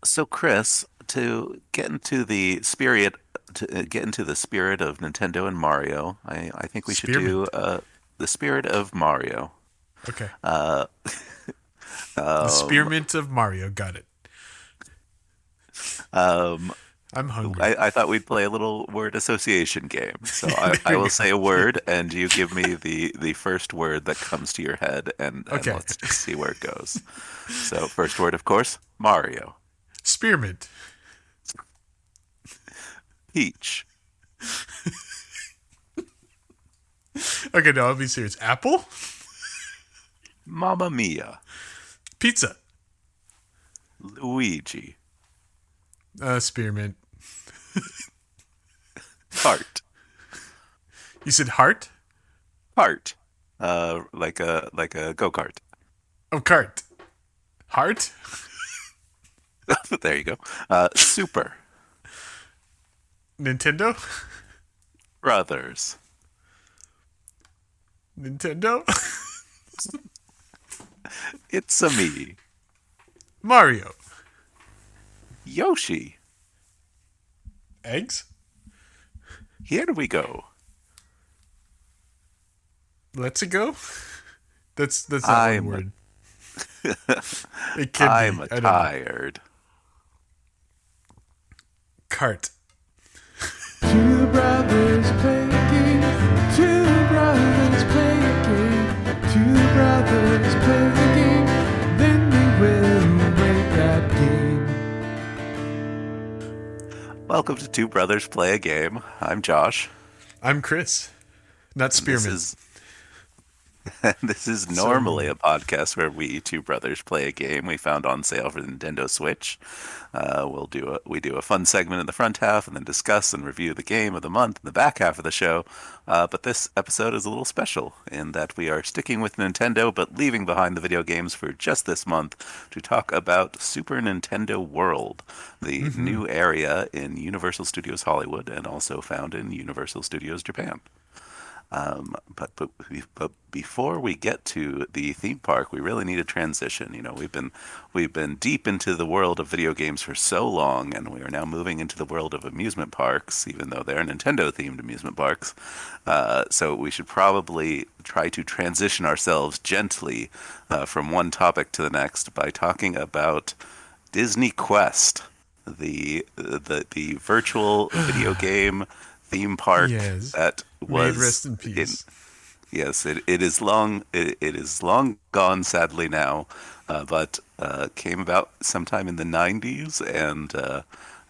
So, Chris, to get into the spirit of Nintendo and Mario, I think we should do Spearmint. the spirit of Mario. Okay. Uh, The um, Spearmint of Mario. Got it. um, I'm hungry. I thought we'd play a little word association game. So I There will we say a go. word, and you give me the first word that comes to your head, and Okay. let's just see where it goes. So, first word, of course, Mario. Spearmint. Peach. Okay, no, I'll be serious. Apple? Mamma Mia. Pizza. Luigi. Spearmint. Cart. You said heart? Cart. Like a go-kart. Oh, cart. Heart? There you go. Super Nintendo? Brothers. Nintendo? It's a me. Mario. Yoshi. Eggs? Here we go. Let's it go? That's not one I'm word. It could be. I'm I don't know. tired. Cart. Two brothers play a game. Two brothers play a game. Two brothers play a game. Then they will rate that game. Welcome to Two Brothers Play a Game. I'm Josh, I'm Chris. Not and this Spearmint. is this is Sorry, normally Mooney. a podcast where we two brothers play a game we found on sale for the Nintendo Switch. We do a fun segment in the front half, and then discuss and review the game of the month in the back half of the show. But this episode is a little special in that we are sticking with Nintendo, but leaving behind the video games for just this month to talk about Super Nintendo World, the Mm-hmm. new area in Universal Studios Hollywood, and also found in Universal Studios Japan. But before we get to the theme park, we really need a transition. You know, we've been deep into the world of video games for so long, and we are now moving into the world of amusement parks, even though they're Nintendo themed amusement parks. So we should probably try to transition ourselves gently from one topic to the next by talking about Disney Quest, the virtual video game theme park Yes. that May it was rest in in. peace. Yes, it is long gone, sadly now, but came about sometime in the 90s and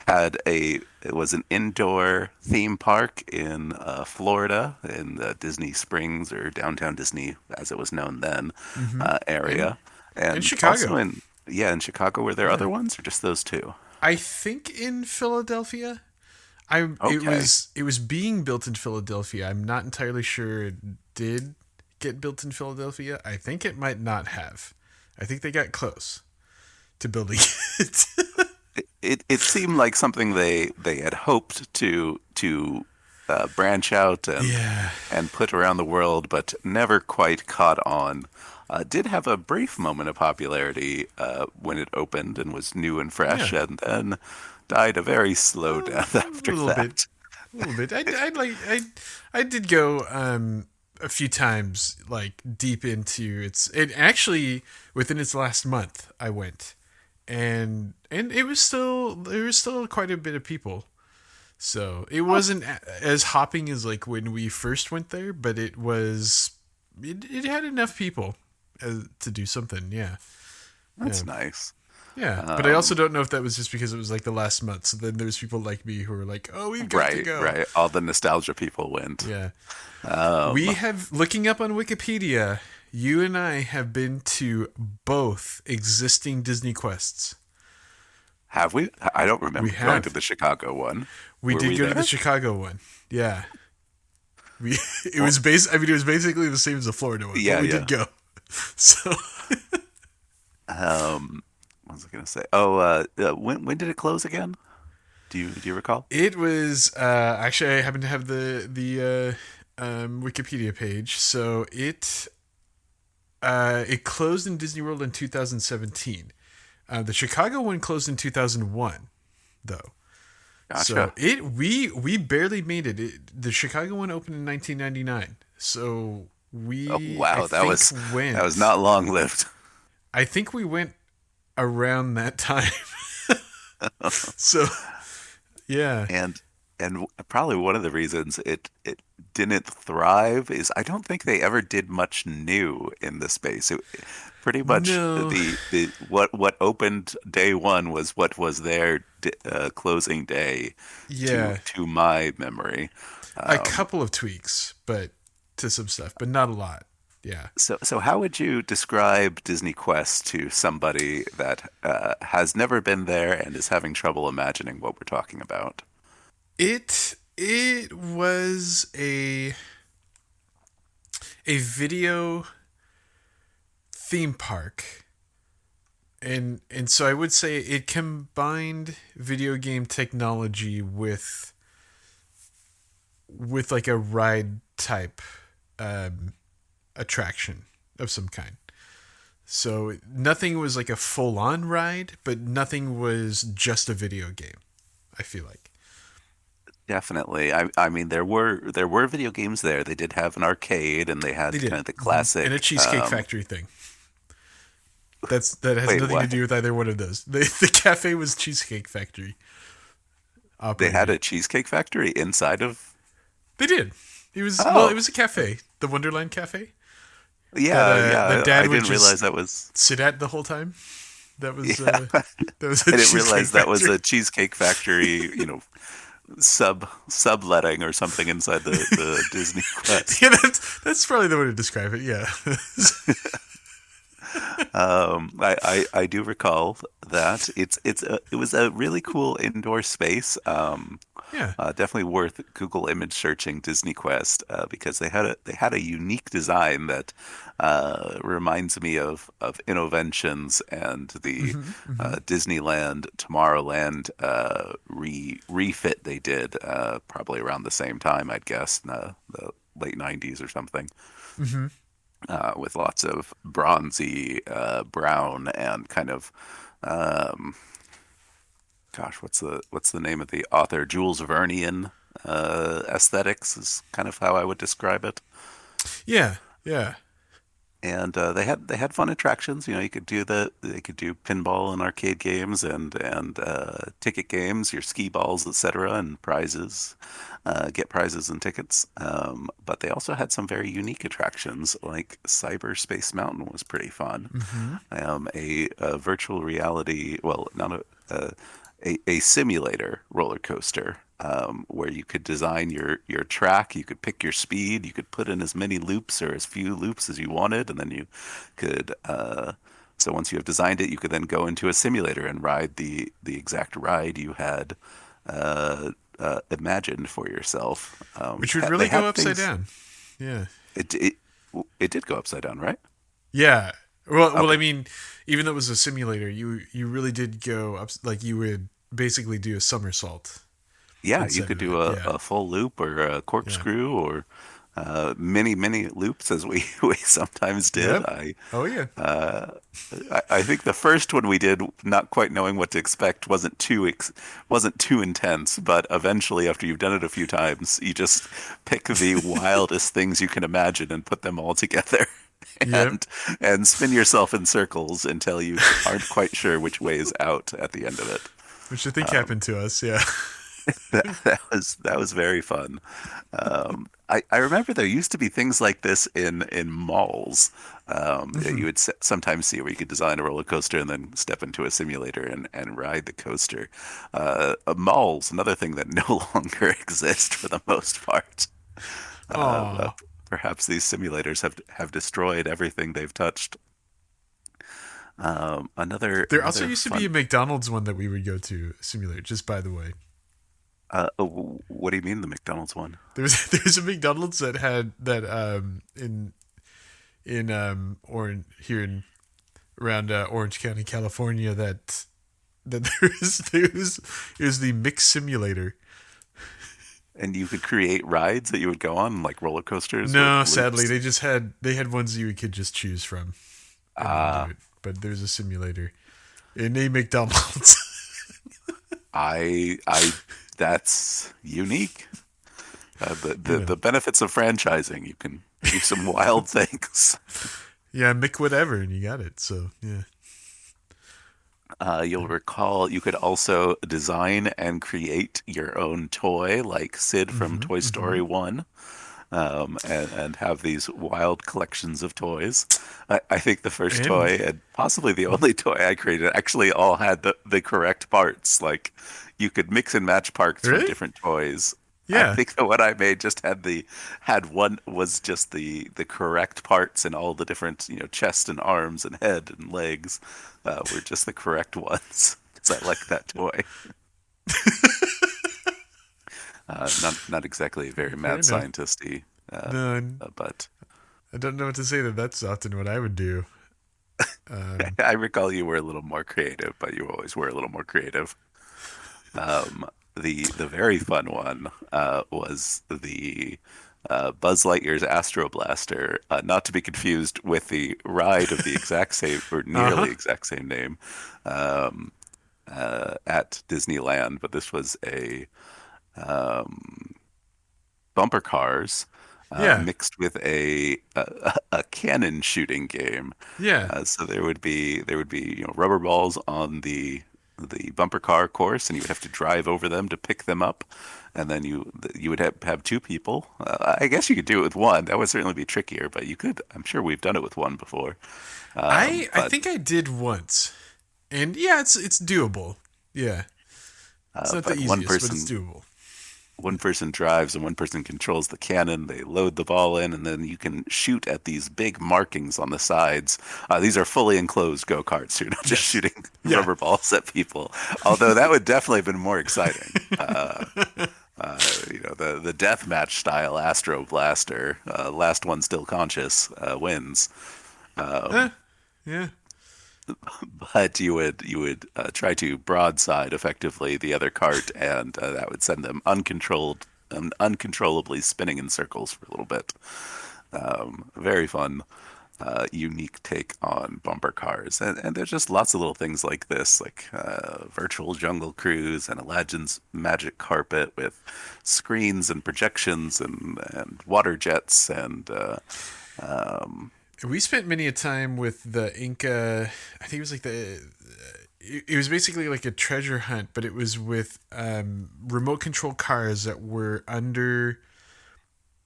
had a it was an indoor theme park in Florida in the Disney Springs, or downtown Disney as it was known then, Mm-hmm. And area, in and also Chicago. in Chicago. Were there Yeah. other ones or just those two? I think in Philadelphia. I Okay. it was being built in Philadelphia. I'm not entirely sure it did get built in Philadelphia. I think it might not have. I think they got close to building it. It seemed like something they had hoped to branch out Yeah. and put around the world, but never quite caught on. Did have a brief moment of popularity when it opened and was new and fresh, Yeah. and then died a very slow death A after little bit. that. A little bit. I did go a few times like deep into it actually within its last month I went. And it was still there was still quite a bit of people. So it Oh, wasn't as hopping as like when we first went there, but it had enough people to do something. Yeah. Yeah. that's nice. Yeah, but I also Um, don't know if that was just because it was like the last month. So then there's people like me who are like, "Oh, we've got to right, go." right. All the nostalgia people went. Yeah, we Um, have looking up on Wikipedia. You and I have been to both existing Disney Quests. have we? I don't We remember going to have. the Chicago one. We Were did we go to the there? Chicago one. Yeah, we. It Well, was base. I mean, it was basically the same as the Florida one, but yeah, we yeah. did go. So What was I gonna say? Oh, when did it close again? Do you recall? it was actually I happen to have the Wikipedia page. So it closed in Disney World in 2017. The Chicago one closed in 2001, though. So Gotcha. we barely made it. The Chicago one opened in 1999. So Oh, I wow, think that was not long lived. I think we went around that time. So yeah, And probably one of the reasons it didn't thrive is I don't think they ever did much new in the space. Pretty much no, the what opened day one was what was their closing day yeah, to my memory. a couple of tweaks, but to some stuff, but not a lot. Yeah, So how would you describe Disney Quest to somebody that has never been there and is having trouble imagining what we're talking about? it was a video theme park. And so I would say it combined video game technology with like a ride type um, attraction of some kind. So nothing was like a full on ride, but nothing was just a video game. I feel like Definitely. I mean there were video games there. They did have an arcade and they they had did, kind of the classic and a Cheesecake Factory thing. That has wait, nothing to what? do with either one of those. The cafe was Cheesecake Factory They had operated. a Cheesecake Factory inside of They did. It Oh, was a cafe, the Wonderland Cafe yeah, that yeah. Dad I would didn't realize just that was sit at the whole time. That was yeah. that was a I didn't Cheesecake realize that was Factory. a Cheesecake Factory, subletting or something inside the Disney Quest. Yeah, that's probably the way to describe it. Yeah, I do recall that it was a really cool indoor space. yeah. Definitely worth Google image searching Disney Quest because they had a unique design that reminds me of Innoventions and the Disneyland Tomorrowland refit they did probably around the same time, I'd guess, in the late '90s or something, with lots of bronzy brown and kind of um, gosh, what's the name of the author? Jules Vernian aesthetics is kind of how I would describe it. Yeah, yeah. And they had fun attractions. You could they could do pinball and arcade games and ticket games, your skee balls, etc., and prizes, get prizes and tickets. But they also had some very unique attractions, like Cyberspace Mountain was pretty fun. A virtual reality, well, not a simulator roller coaster where you could design your track, you could pick your speed, you could put in as many loops or as few loops as you wanted, and then you could. So once you have designed it, you could then go into a simulator and ride the exact ride you had imagined for yourself. Which would They really go had upside things. down. Yeah, It did go upside down, right? yeah. Well, I Okay. mean, even though it was a simulator, you really did go up. Like you would basically do a somersault Yeah, you inside could of do it. a, Yeah, a full loop or a yeah. corkscrew or many loops as we we sometimes did. Yep. Oh yeah. I think the first one we did, not quite knowing what to expect, wasn't too intense. But eventually, after you've done it a few times, you just pick the wildest things you can imagine and put them all together, Yep. and and spin yourself in circles until you aren't quite sure which way is out at the end of it. Which I think happened to us. Yeah. That was very fun. I remember there used to be things like this in malls that you would sometimes see where you could design a roller coaster and then step into a simulator and ride the coaster. Malls, another thing that no longer exist for the most part. Uh, Oh, Perhaps these simulators have destroyed everything they've touched. there also Another used to be a fun. McDonald's one that we would go to simulate. Just by the way, What do you mean the McDonald's one? there's a McDonald's that had that in Orange here in around Orange County, California. That there's the Mix Simulator. And you could create rides that you would go on, like roller coasters with No, sadly, loops. they had ones you could just choose from and then do Ah, it. But there's a simulator. in a McDonald's. I that's unique. The Yeah. the benefits of franchising. You can do some wild things. Yeah, Mick whatever, and you got it. So yeah. You'll recall you could also design and create your own toy, like Sid from Hmm. Toy Hmm. Story 1, and have these wild collections of toys. I think the first And toy, and possibly the only toy I created, actually all had the correct parts. Like you could mix and match parts from really, different toys. I yeah. think the one I made just had one was just the correct parts, and all the different chest and arms and head and legs were just the correct ones. Because I like that toy. Not exactly very Fair mad enough. scientisty, No, but I don't know what to say. That's often what I would do. Um, I recall you were a little more creative, but you always were a little more creative. Um, the very fun one was the Buzz Lightyear's Astro Blaster, not to be confused with the ride of the exact same or uh-huh. nearly exact same name um, at Disneyland, but this was a um, bumper cars Yeah. mixed with a cannon shooting game. Yeah. So there would be rubber balls on the bumper car course, and you would have to drive over them to pick them up, and then you would have two people. I guess you could do it with one. That would certainly be trickier, but you could. I'm sure we've done it with one before. I But think I did once. And yeah, it's doable. Yeah. It's not the but one easiest, but it's person doable. one person drives and one person controls the cannon. They load the ball in, and then you can shoot at these big markings on the sides. These are fully enclosed go-karts. You're not just Yes. shooting Yeah. rubber balls at people. Although that would definitely have been more exciting. The death match style Astro Blaster, last one still conscious, wins. Eh, yeah. But you would try to broadside effectively the other cart, and that would send them uncontrollably spinning in circles for a little bit. Very fun, unique take on bumper cars, and there's just lots of little things like this, like virtual jungle cruise and Aladdin's magic carpet with screens and projections and water jets and We spent many a time with the Inca. I think it was like it was basically like a treasure hunt, but it was with remote control cars that were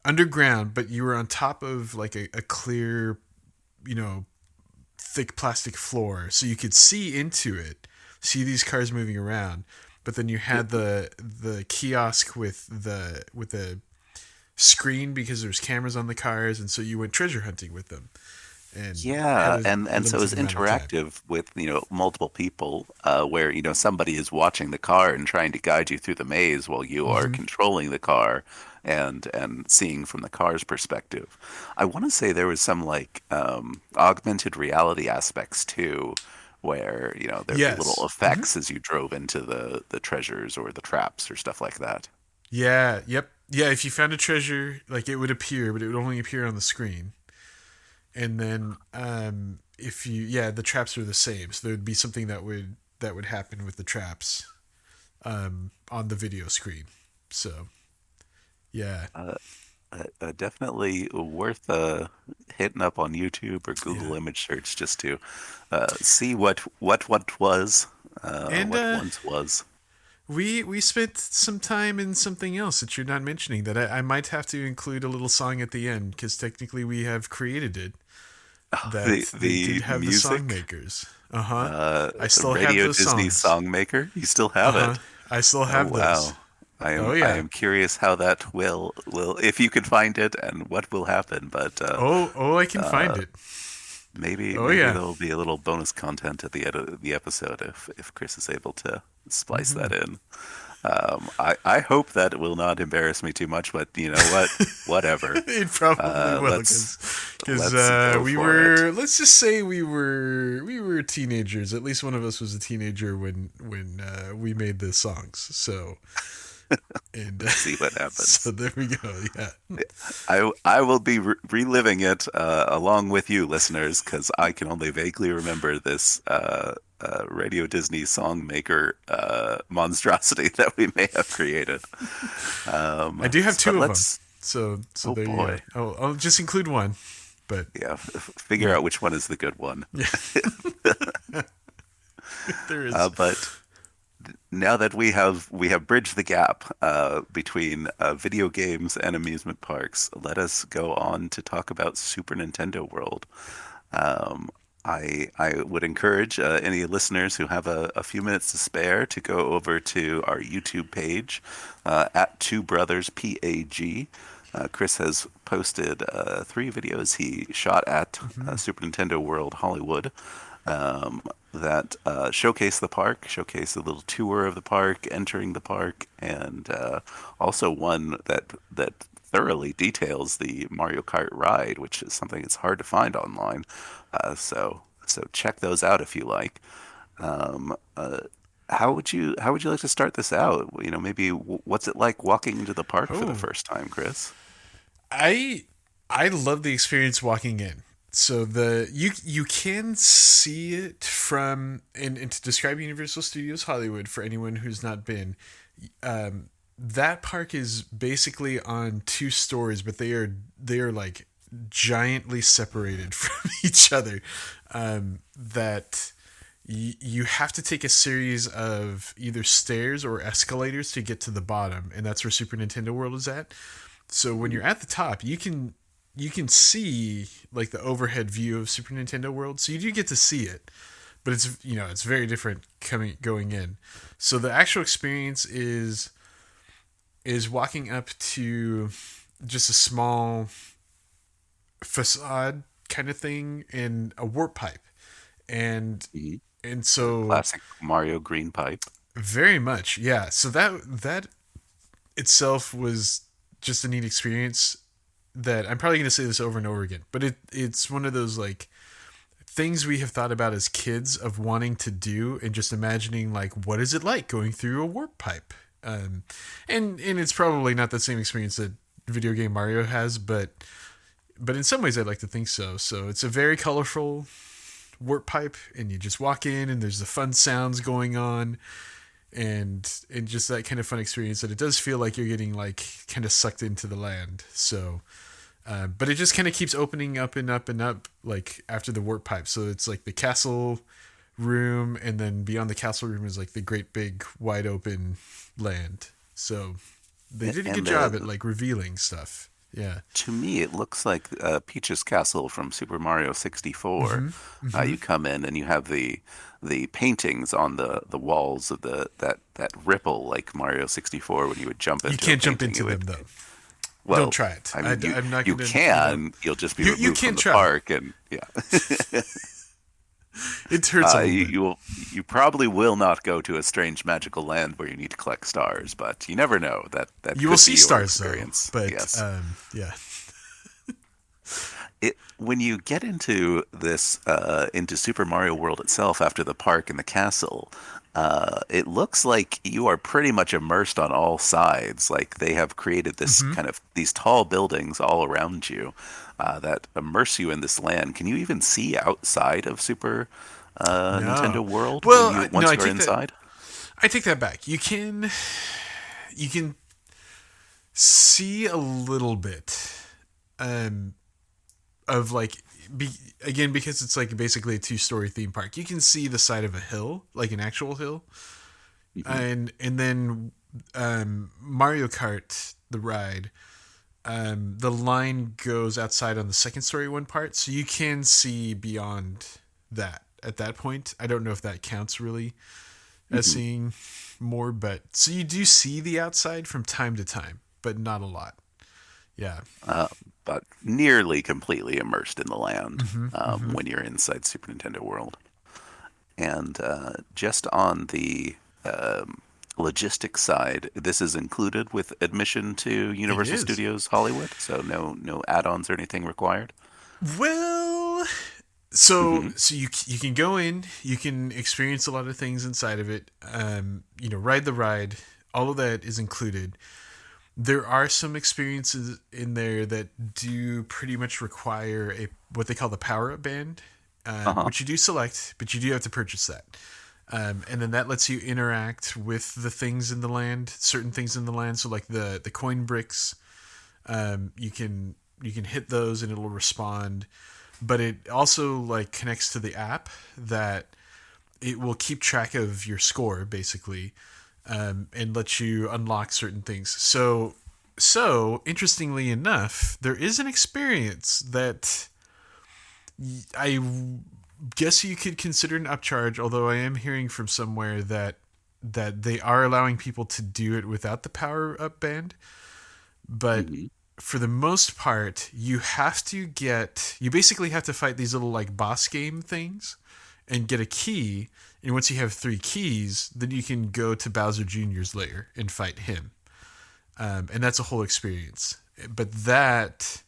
underground, but you were on top of like a clear, you know, thick plastic floor, so you could see into it, see these cars moving around. But then you had the kiosk with the screen because there's cameras on the cars, and so you went treasure hunting with them and had Yeah, a and so limited it's amount of time. interactive with multiple people, where somebody is watching the car and trying to guide you through the maze while you are Hmm. controlling the car and seeing from the car's perspective. I want to say there was some like augmented reality aspects too, where there'd be little Yes. Hmm. effects as you drove into the treasures or the traps or stuff like that. Yeah. Yep. Yeah. If you found a treasure, like it would appear, but it would only appear on the screen. And then if you, yeah, the traps are the same, so there would be something that would happen with the traps on the video screen. So yeah. Definitely worth hitting up on YouTube or Google Yeah. image search just to see what was, And what once was. we spent some time in something else that you're not mentioning that I might have to include a little song at the end because technically we have created it. The That they the did have the song music, makers. Uh huh. I the still have Radio those Disney songs. Songmaker. You still Uh have huh. it. I still Oh have those. wow. I Oh am I yeah. am curious how that will if you can find it and what will happen. But Oh, I can find it. maybe Oh maybe yeah. there'll be a little bonus content at the end of the episode if Chris is able to splice Hmm. that in. I hope that will not embarrass me too much, but you know what? Whatever. It probably will Let's because let's go we for it. were, let's just say we were teenagers. At least one of us was a teenager when we made the songs. So and See what so happens. there we go. Yeah. I will be reliving it along with you, listeners, because I can only vaguely remember this Radio Disney song maker monstrosity that we may have created. I do have But two of them. let's, So oh there you boy, go. I'll just include one, but yeah, figure out which one is the good one. there is. But now that we have bridged the gap between video games and amusement parks, let us go on to talk about Super Nintendo World. Um, I would encourage any listeners who have a few minutes to spare to go over to our YouTube page at Two Brothers PAG. Chris has posted 3 videos he shot at Super Nintendo World Hollywood that showcase the park, showcase a little tour of the park, entering the park, and also one that thoroughly details the Mario Kart ride, which is something that's hard to find online. So check those out if you like. Um, uh, how would you like to start this out? You know, maybe what's it like walking into the park for the Oh, first time, Chris? I I love the experience walking in. So you can see it from and to describe Universal Studios Hollywood for anyone who's not been, that park is basically on 2 stories, but they are like giantly separated from each other. That you have to take a series of either stairs or escalators to get to the bottom, and that's where Super Nintendo World is at. So when you're at the top, you can see like the overhead view of Super Nintendo World. So you do get to see it, but it's very different going in. So the actual experience is walking up to just a small facade kind of thing and a warp pipe, and Mhm. and so Classic Mario Green Pipe. very much, yeah. So that itself was just a neat experience that I'm probably going to say this over and over again, but it's one of those like things we have thought about as kids of wanting to do and just imagining like what is it like going through a warp pipe. And it's probably not the same experience that video game Mario has, but in some ways I'd like to think so. So it's a very colorful warp pipe, and you just walk in and there's the fun sounds going on, and just that kind of fun experience that it does feel like you're getting like kind of sucked into the land. So but it just kind of keeps opening up and up and up like after the warp pipe. So it's like the castle room, and then beyond the castle room is like the great big wide open land. So they did a good And job at like revealing stuff. Yeah. to me, it looks like Peach's Castle from Super Mario 64. Hmm. You come in and you have the paintings on the walls of that ripple like Mario 64 when you would jump You into a can't jump painting. into It them would, though. Don't well, try it. I mean, I'm not you gonna. can. You'll just be You removed from can the try. park, and yeah. It hurts a little you bit. you probably will not go to a strange magical land where you need to collect stars, but you never know. That You will could see be your stars though, experience. but Yes. yeah. When you get into this into Super Mario World itself after the park and the castle, it looks like you are pretty much immersed on all sides. Like they have created this Hmm. kind of these tall buildings all around you that immerse you in this land. Can you even see outside of Super No. Nintendo World when Well, you no, once you are inside? I take that back. You can see a little bit um of like be, again because it's like basically a 2 story theme park. You can see the side of a hill, like an actual hill. Mhm. And then Mario Kart the ride, the line goes outside on the second story one part, so you can see beyond that at that point. I don't know if that counts really as Mhm. seeing more, but so you do see the outside from time to time, but not a lot. Yeah. uh, but nearly completely immersed in the land Hmm. Hmm. when you're inside Super Nintendo World. And just on the logistics side, this is included with admission to It Universal is. Studios Hollywood, so no add-ons or anything required. Well, so Hmm. you can go in, you can experience a lot of things inside of it. Ride the ride. All of that is included. There are some experiences in there that do pretty much require a what they call the power up band. which you do select, but you do have to purchase that. And then that lets you interact with the things in the land, certain things in the land. So like the coin bricks, you can hit those and it'll respond. But it also like connects to the app that it will keep track of your score basically, and let you unlock certain things. So interestingly enough, there is an experience that I guess you could consider an upcharge, although I am hearing from somewhere that they are allowing people to do it without the power up band. But for the most part, you basically have to fight these little like boss game things and get a key. And once you have 3 keys, then you can go to Bowser Jr.'s lair and fight him. And that's a whole experience. But that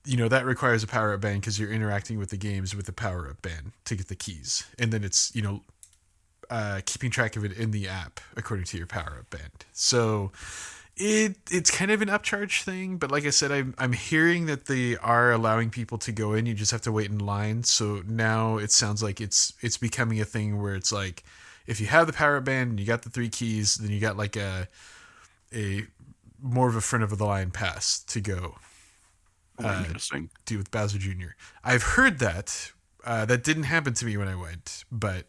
requires a power-up band because you're interacting with the games with the power-up band to get the keys. And then it's, keeping track of it in the app according to your power-up band. So it's kind of an upcharge thing, but like I said, I'm hearing that they are allowing people to go in. You just have to wait in line. So now it sounds like it's becoming a thing where it's like, if you have the power-up band and you got the 3 keys, then you got like a more of a front of the line pass to go. Interesting. Do with Bowser Jr. I've heard that. That didn't happen to me when I went, but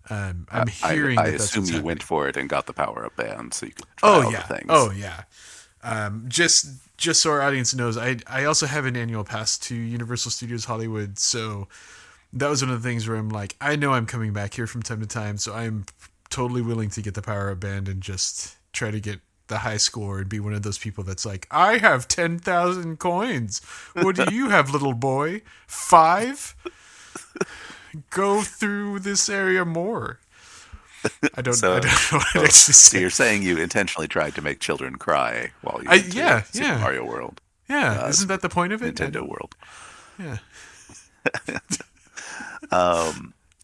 I'm hearing I that's assume what's you happening. went for it and got the power-up band so you could try all the things. Oh yeah. Just so our audience knows, I also have an annual pass to Universal Studios Hollywood, so that was one of the things where I'm like, I know I'm coming back here from time to time, so I'm totally willing to get the power-up band and just try to get the high score and be one of those people that's like, I have 10,000 coins. What do you have, little boy? 5? Go through this area more. I don't know what I'd actually So say. you're saying you intentionally tried to make children cry while you went to Super Mario World. Yeah, isn't that the point of it? Nintendo World. Yeah.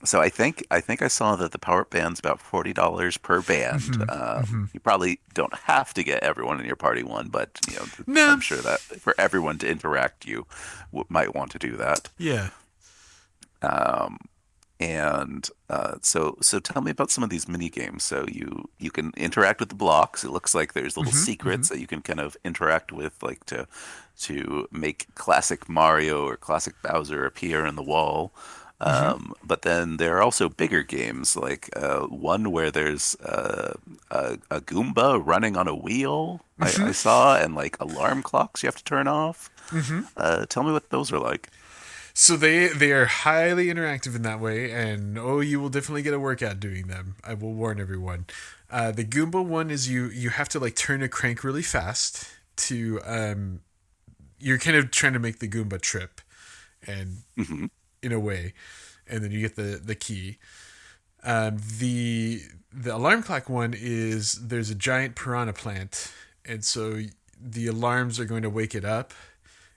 So I think I saw that the power band's about $40 per band. You probably don't have to get everyone in your party one, but No. I'm sure that for everyone to interact, you might want to do that. Yeah. So tell me about some of these mini games. So you can interact with the blocks. It looks like there's little secrets that you can kind of interact with, like to make classic Mario or classic Bowser appear in the wall. But then there are also bigger games, like one where there's a Goomba running on a wheel. I saw, and like alarm clocks you have to turn off. Tell me what those are like. So they are highly interactive in that way, and you will definitely get a workout doing them. I will warn everyone. The Goomba one is you have to like turn a crank really fast to you're kind of trying to make the Goomba trip, and in a way, and then you get the key. The alarm clock one is there's a giant piranha plant, and so the alarms are going to wake it up.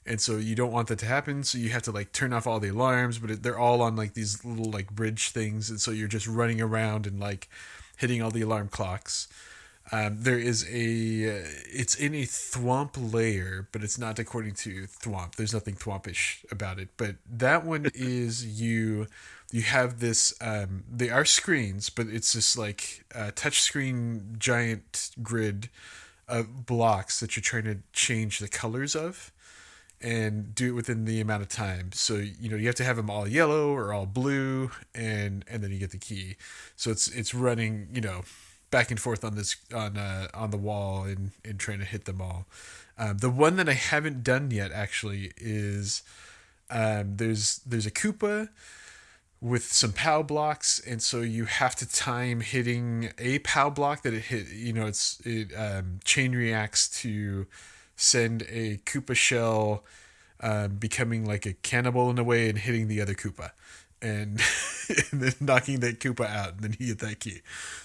And so you don't want that to happen, so you have to like turn off all the alarms, but they're all on like these little like bridge things, and so you're just running around and like hitting all the alarm clocks. There is it's in a Thwomp layer, but it's not according to Thwomp. There's nothing Thwompish about it, but that one is you have this. They are screens, but it's this like touch screen giant grid of blocks that you're trying to change the colors of. And do it within the amount of time. So you have to have them all yellow or all blue, and then you get the key. So it's running back and forth on this on the wall and trying to hit them all. The one that I haven't done yet actually is there's a Koopa with some POW blocks, and so you have to time hitting a POW block that it hit. It chain reacts to send a Koopa shell becoming like a cannibal in a way and hitting the other Koopa and, and then knocking that Koopa out, and then you get that key.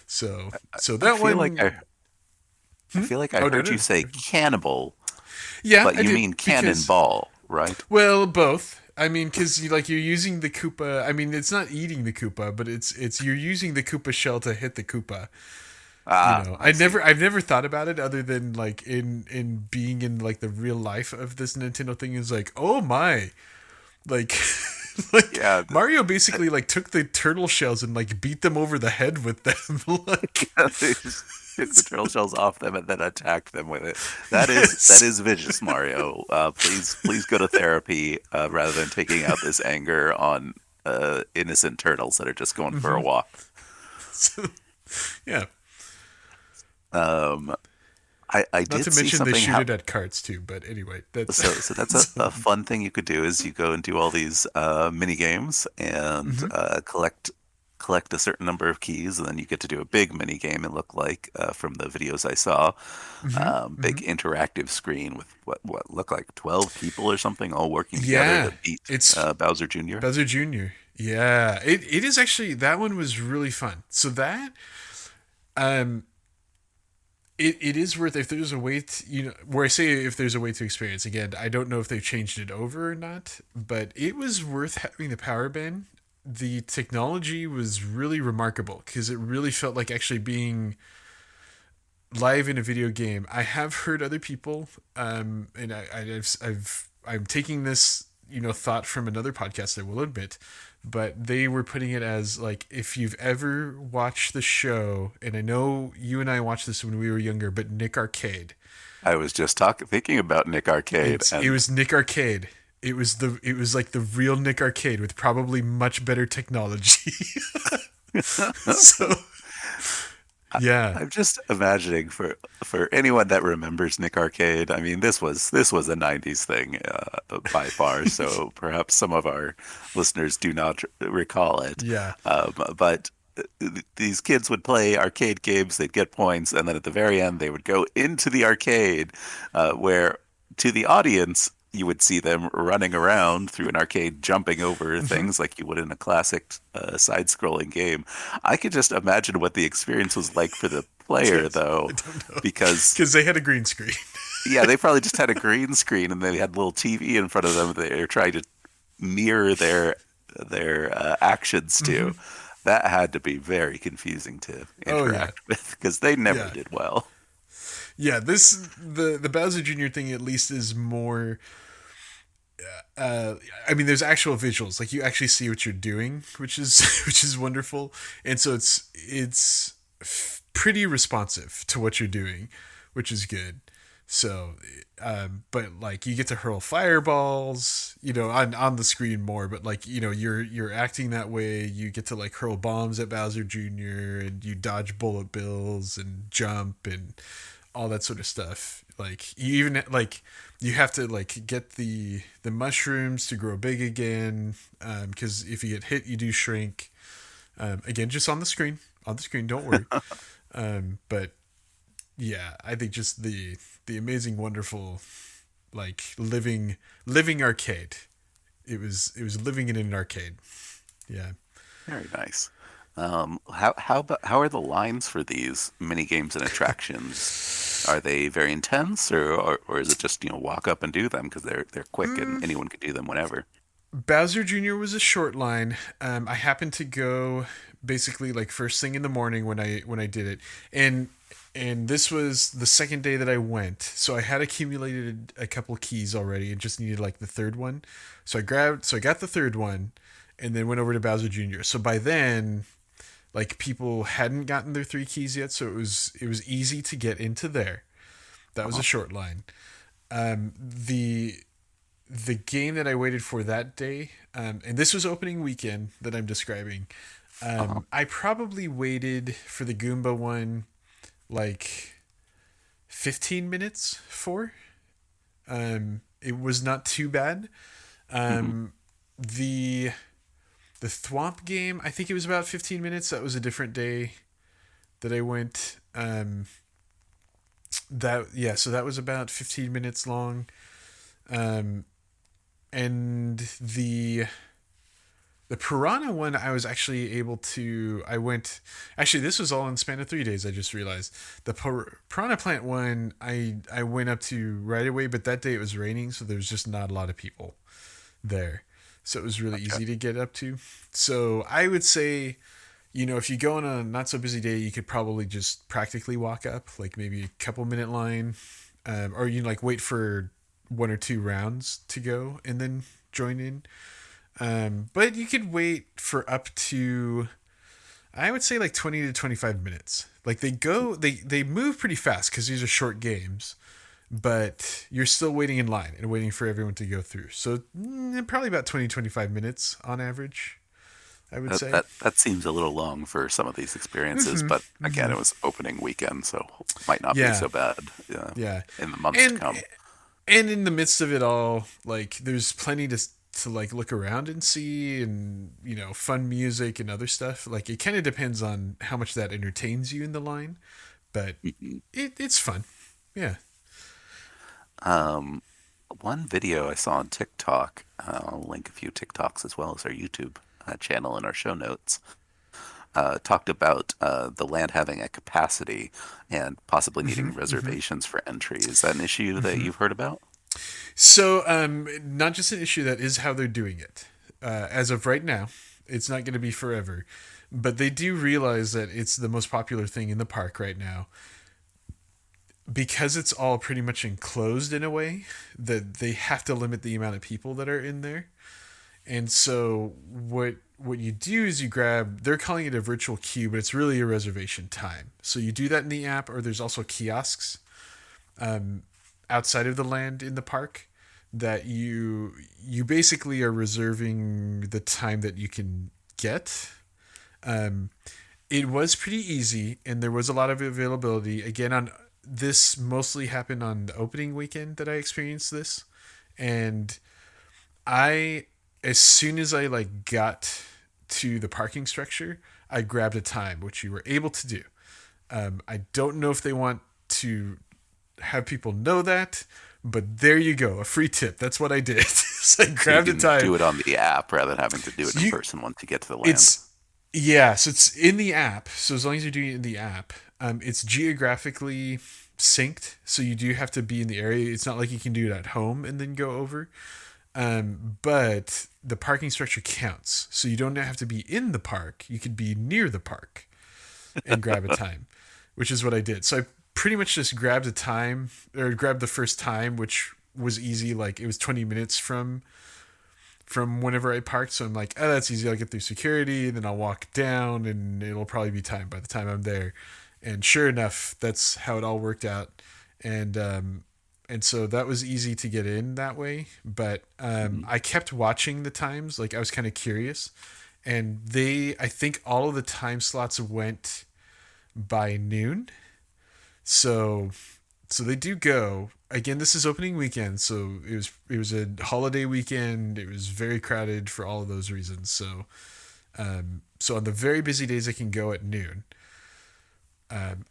So that one... I feel like I heard you say cannibal, yeah, but you mean cannonball, right? Well, both. I mean, because you're using the Koopa. I mean, it's not eating the Koopa, but it's you're using the Koopa shell to hit the Koopa. I've never thought about it other than like in being in like the real life of this Nintendo thing is like, oh my, like Like Yeah, Mario basically like took the turtle shells and like beat them over the head with them. Like, they just took the turtle shells off them and then attacked them with it. That yes. is vicious, Mario. Please go to therapy rather than taking out this anger on innocent turtles that are just going for a walk. So, yeah. Um, I Not did to see mention they something. shoot it at carts too. But anyway, that's So that's a fun thing you could do is you go and do all these mini games and collect a certain number of keys, and then you get to do a big mini game. It looked like from the videos I saw, big interactive screen with what looked like 12 people or something all working together yeah. to beat It's Bowser Jr. Bowser Jr. Yeah, it is actually that one was really fun. So that um it is worth if there's a way to, where I say if there's a way to experience again, I don't know if they've changed it over or not, but it was worth having the power band. The technology was really remarkable because it really felt like actually being live in a video game. I have heard other people, and I'm taking this thought from another podcast. I will admit, but they were putting it as like if you've ever watched the show, and I know you and I watched this when we were younger, but Nick Arcade. I was just thinking about Nick Arcade, It and was Nick Arcade. It was like the real Nick Arcade with probably much better technology. So yeah. I'm just imagining for anyone that remembers Nick Arcade. I mean, this was a '90s thing by far. So perhaps some of our listeners do not recall it. Yeah. But these kids would play arcade games. They'd get points, and then at the very end, they would go into the arcade, where to the audience. You would see them running around through an arcade, jumping over things like you would in a classic side-scrolling game. I could just imagine what the experience was like for the player, Yes, I though, don't know. because Because they had a green screen. yeah, they probably just had a green screen and they had a little TV in front of them. They were trying to mirror their actions to. That had to be very confusing to Oh yeah. interact with because they never Yeah. did well. Yeah, the Bowser Jr. thing at least is more I mean there's actual visuals. Like you actually see what you're doing, which is which is wonderful. And so it's pretty responsive to what you're doing, which is good. So but like you get to hurl fireballs, on the screen more, but like, you're acting that way. You get to like hurl bombs at Bowser Jr. and you dodge bullet bills and jump and all that sort of stuff. Like you even like you have to like get the mushrooms to grow big again, because if you get hit, you do shrink. Again, just on the screen. Don't worry. But yeah, I think just the amazing, wonderful, like living arcade. It was living in an arcade. Yeah. Very nice. How are the lines for these mini games and attractions? Are they very intense, or is it just walk up and do them because they're quick and anyone can do them whenever? Bowser Jr. was a short line. I happened to go basically like first thing in the morning when I did it, and this was the second day that I went, so I had accumulated a couple keys already and just needed like the third one. So I got the third one, and then went over to Bowser Jr. So by then, like people hadn't gotten their three keys yet, so it was easy to get into there. That was a short line. The game that I waited for that day, and this was opening weekend that I'm describing. I probably waited for the Goomba one like 15 minutes for. It was not too bad. The the Thwomp game, I think it was about 15 minutes. That was a different day that I went. So that was about 15 minutes long. And the Piranha one, I was actually able to. I went. Actually, this was all in the span of 3 days. I just realized the Piranha Plant one. I went up to right away, but that day it was raining, so there was just not a lot of people there. So it was really easy to get up to. So I would say, if you go on a not so busy day, you could probably just practically walk up, like maybe a couple minute line, or like wait for one or two rounds to go and then join in. But you could wait for up to, I would say, like 20 to 25 minutes. Like they move pretty fast because these are short games, but you're still waiting in line and waiting for everyone to go through. So probably about 20, 25 minutes on average, I would say. That seems a little long for some of these experiences, but again, it was opening weekend, so might not be Yeah. so bad Yeah. in the months to come. And in the midst of it all, like there's plenty to like look around and see, and fun music and other stuff. Like it kind of depends on how much that entertains you in the line, but it's fun. Yeah. One video I saw on TikTok, I'll link a few TikToks as well as our YouTube channel in our show notes, talked about the land having a capacity and possibly needing reservations for entry. Is that an issue that you've heard about? So, not just an issue, that is how they're doing it. As of right now, it's not going to be forever, but they do realize that it's the most popular thing in the park right now. Because it's all pretty much enclosed in a way, that they have to limit the amount of people that are in there. And so what you do is you grab, they're calling it a virtual queue, but it's really a reservation time. So you do that in the app, or there's also kiosks outside of the land in the park that you basically are reserving the time that you can get. It was pretty easy, and there was a lot of availability. Again, on this mostly happened on the opening weekend that I experienced this, and as soon as I like got to the parking structure, I grabbed a time, which you were able to do. I don't know if they want to have people know that, but there you go, a free tip. That's what I did. So I grabbed You a can time. do it on the app rather than having to do it in person once you get to the land. So it's in the app. So as long as you're doing it in the app, it's geographically synced. So you do have to be in the area. It's not like you can do it at home and then go over. But the parking structure counts. So you don't have to be in the park. You could be near the park and grab a time, which is what I did. So I pretty much just grabbed a time, or grabbed the first time, which was easy. Like it was 20 minutes from whenever I parked. So I'm like, oh, that's easy. I'll get through security, then I'll walk down, and it'll probably be time by the time I'm there. And sure enough, that's how it all worked out. And so that was easy to get in that way. But I kept watching the times. Like I was kind of curious. And I think all of the time slots went by noon. So they do go. Again, this is opening weekend, so it was a holiday weekend. It was very crowded for all of those reasons. So on the very busy days, it can go at noon.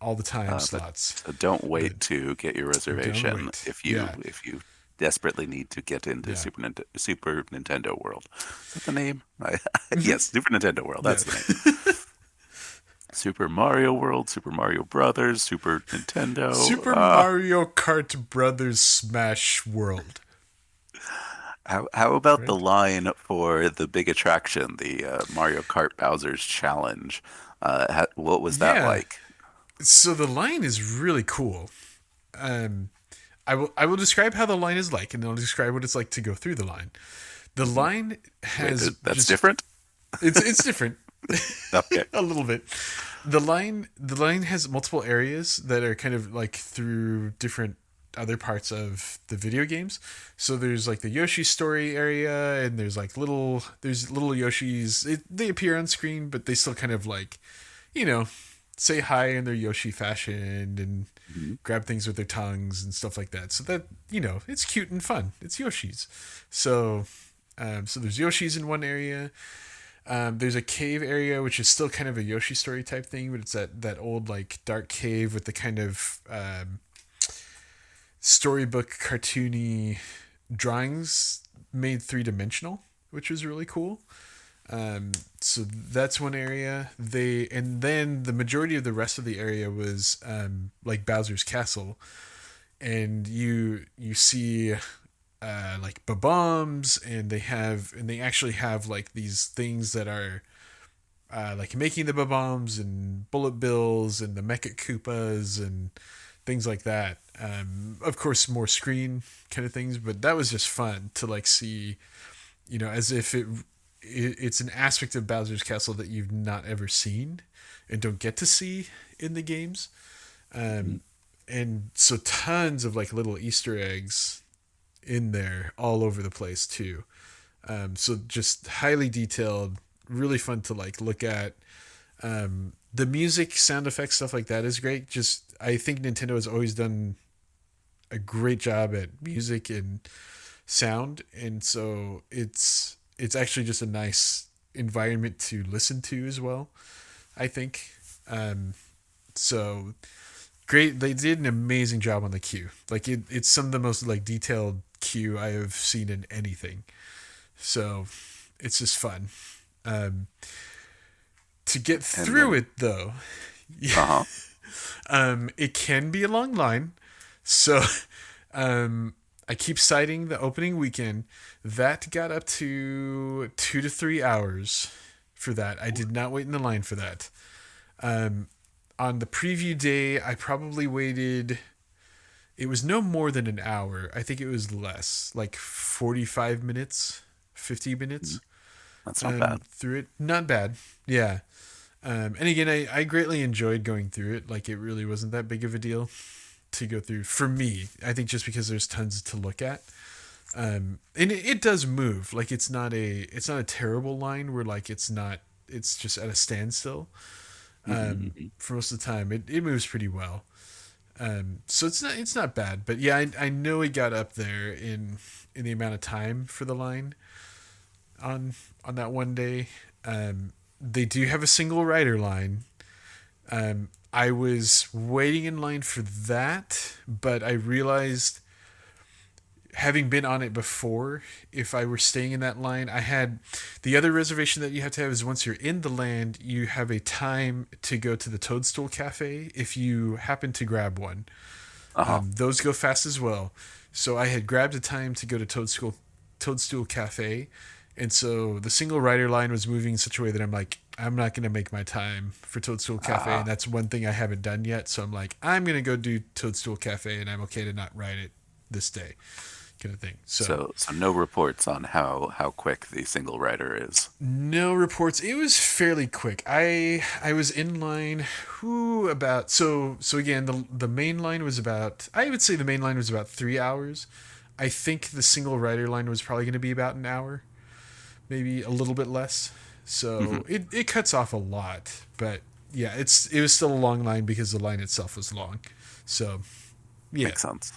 All the time slots. So don't wait to get your reservation wait. if you desperately need to get into Super Nintendo World. Is that the name? Yes, Super Nintendo World. That's the name. Super Mario World, Super Mario Brothers, Super Nintendo. Super Mario Kart Brothers Smash World. How about the line for the big attraction, the Mario Kart Bowser's Challenge? What was that like? So the line is really cool. I will describe how the line is like, and then I'll describe what it's like to go through the line. The line has That's different. It's different. Okay. A little bit. The line has multiple areas that are kind of like through different other parts of the video games. So there's like the Yoshi story area, and there's little Yoshis. They appear on screen, but they still kind of like, say hi in their Yoshi fashion and grab things with their tongues and stuff like that. So that, it's cute and fun. It's Yoshis. So there's Yoshis in one area. There's a cave area, which is still kind of a Yoshi story type thing, but it's that old like dark cave with the kind of storybook cartoony drawings made 3-dimensional, which was really cool. So that's one area. And then the majority of the rest of the area was like Bowser's Castle, and you see like Bob-ombs, and they actually have like these things that are like making the Bob-ombs and bullet bills and the Mecha Koopas and things like that. Of course, more screen kind of things, but that was just fun to like see, as if it's an aspect of Bowser's Castle that you've not ever seen and don't get to see in the games. And so tons of like little Easter eggs in there all over the place too. So just highly detailed, really fun to like look at. The music, sound effects, stuff like that is great. Just I think Nintendo has always done a great job at music and sound, and so it's actually just a nice environment to listen to as well, I think. So great, they did an amazing job on the queue. Like it's some of the most like detailed queue I have seen in anything. So it's just fun. To get through it though, Uh-huh. it can be a long line. So I keep citing the opening weekend. That got up to 2 to 3 hours for that. I did not wait in the line for that. On the preview day, I probably waited. It was no more than an hour. I think it was less, like 45 minutes, 50 minutes. That's not bad. Through it. Not bad. Yeah. And again, I greatly enjoyed going through it. Like, it really wasn't that big of a deal to go through for me. I think just because there's tons to look at. And it does move. Like, it's not a terrible line where like it's just at a standstill. For most of the time, it moves pretty well. So it's not bad, but yeah, I know it got up there in the amount of time for the line on that one day. They do have a single rider line. I was waiting in line for that, but I realized, having been on it before, if I were staying in that line, I had the other reservation that you have to have is once you're in the land, you have a time to go to the Toadstool Cafe if you happen to grab one. Those go fast as well. So I had grabbed a time to go to Toadstool Cafe, and so the single rider line was moving in such a way that I'm like, I'm not going to make my time for Toadstool Cafe, and that's one thing I haven't done yet. So I'm like, I'm going to go do Toadstool Cafe, and I'm okay to not ride it this day, kind of thing. So no reports on how quick the single rider is. No reports. It was fairly quick. I was in line. So again, the main line was about. I would say the main line was about 3 hours. I think the single rider line was probably going to be about an hour, maybe a little bit less. So it cuts off a lot, but yeah, it was still a long line because the line itself was long. So yeah, Makes sense.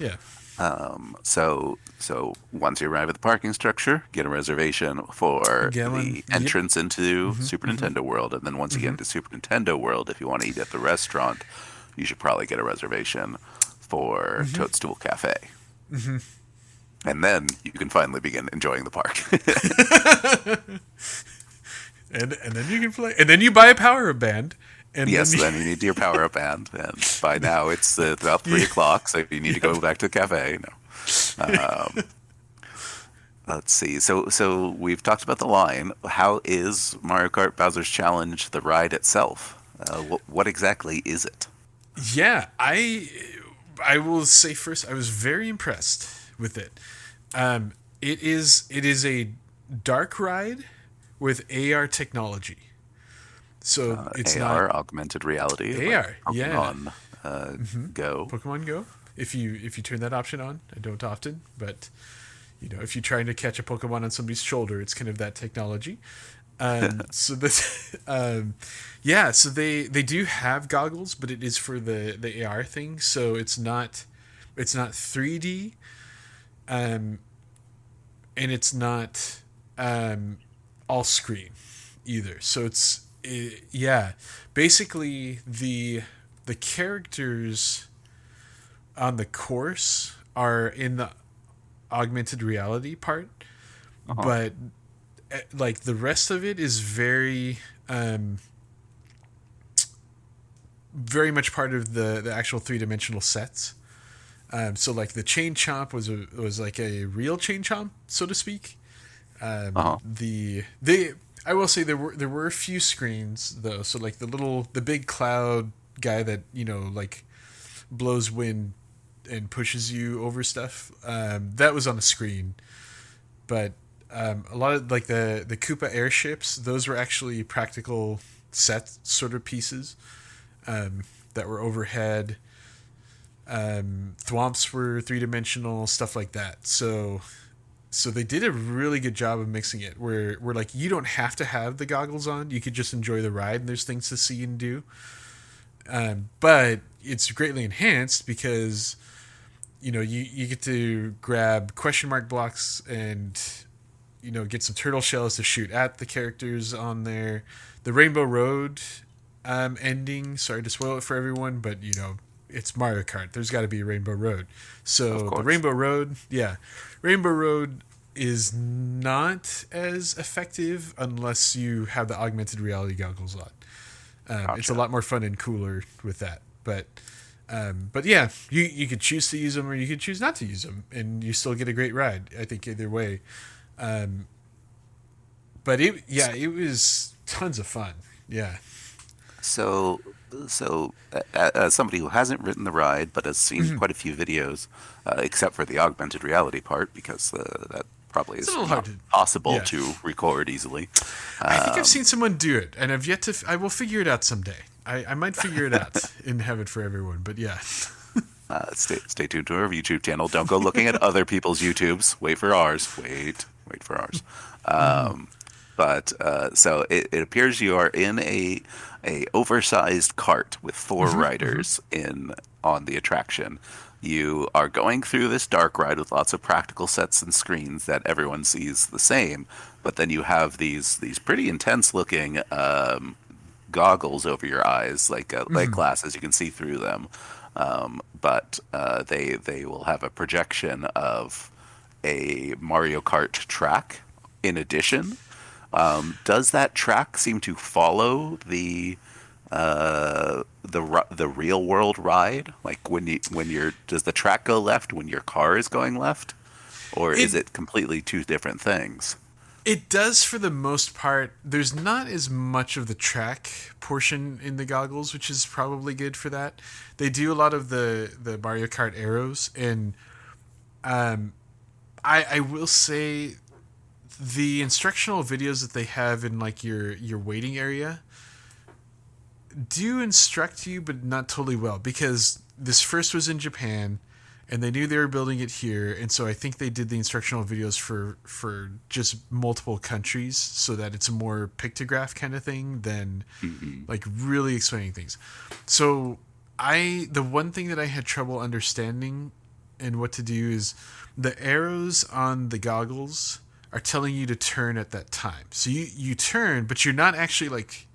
yeah. So once you arrive at the parking structure, get a reservation for the entrance into Super Nintendo World, and then once you get into Super Nintendo World, if you want to eat at the restaurant, you should probably get a reservation for Toadstool Cafe. And then you can finally begin enjoying the park. and then you can play, and then you buy a power band. And yes, then you need your power-up band, and by now it's about 3 o'clock, so you need to go back to the cafe. No. Let's see. So we've talked about the line. How is Mario Kart Bowser's Challenge, the ride itself? What exactly is it? Yeah, I will say first, I was very impressed with it. It is a dark ride with AR technology. So it's AR, not augmented reality. AR, like yeah. Go. Pokemon Go. If you turn that option on, I don't often, but if you're trying to catch a Pokemon on somebody's shoulder, it's kind of that technology. So this, so they do have goggles, but it is for the AR thing. So it's not 3D, and it's not all screen either. So basically the characters on the course are in the augmented reality part, but like the rest of it is very very much part of the actual 3-dimensional sets. So like the Chain Chomp was like a real Chain Chomp, so to speak. I will say there were a few screens though. So like the big cloud guy that like blows wind and pushes you over stuff. That was on a screen, but A lot of like the Koopa airships, those were actually practical set sort of pieces that were overhead. Thwomps were 3-dimensional, stuff like that. So they did a really good job of mixing it where like you don't have to have the goggles on. You could just enjoy the ride and there's things to see and do. But it's greatly enhanced because, you know, you get to grab question mark blocks and, you know, get some turtle shells to shoot at the characters on there. The Rainbow Road ending, sorry to spoil it for everyone, but, you know, it's Mario Kart. There's got to be a Rainbow Road. So the Rainbow Road, Rainbow Road is not as effective unless you have the augmented reality goggles on. Gotcha. It's a lot more fun and cooler with that. But yeah, you could choose to use them or you could choose not to use them, and you still get a great ride. I think either way. But it was tons of fun. Yeah. So as somebody who hasn't ridden the ride but has seen quite a few videos, except for the augmented reality part, because that probably is a little not hard possible to record easily. I think I've seen someone do it, and I've yet to. I will figure it out someday. I might figure it out and have it for everyone. But yeah. Stay tuned to our YouTube channel. Don't go looking at other people's YouTubes. Wait for ours. Wait for ours. So it appears you are in a oversized cart with 4 riders on the attraction. You are going through this dark ride with lots of practical sets and screens that everyone sees the same, but then you have these pretty intense looking goggles over your eyes, like glasses. You can see through them, but they will have a projection of a Mario Kart track in addition. Does that track seem to follow the real world ride? Like does the track go left when your car is going left, or is it completely two different things? It does for the most part. There's not as much of the track portion in the goggles, which is probably good for that. They do a lot of the Mario Kart arrows, and I will say the instructional videos that they have in like your waiting area do instruct you, but not totally well, because this first was in Japan and they knew they were building it here, and so I think they did the instructional videos for just multiple countries so that it's a more pictograph kind of thing than like really explaining things. So the one thing that I had trouble understanding and what to do is the arrows on the goggles are telling you to turn at that time. So you turn, but you're not actually like,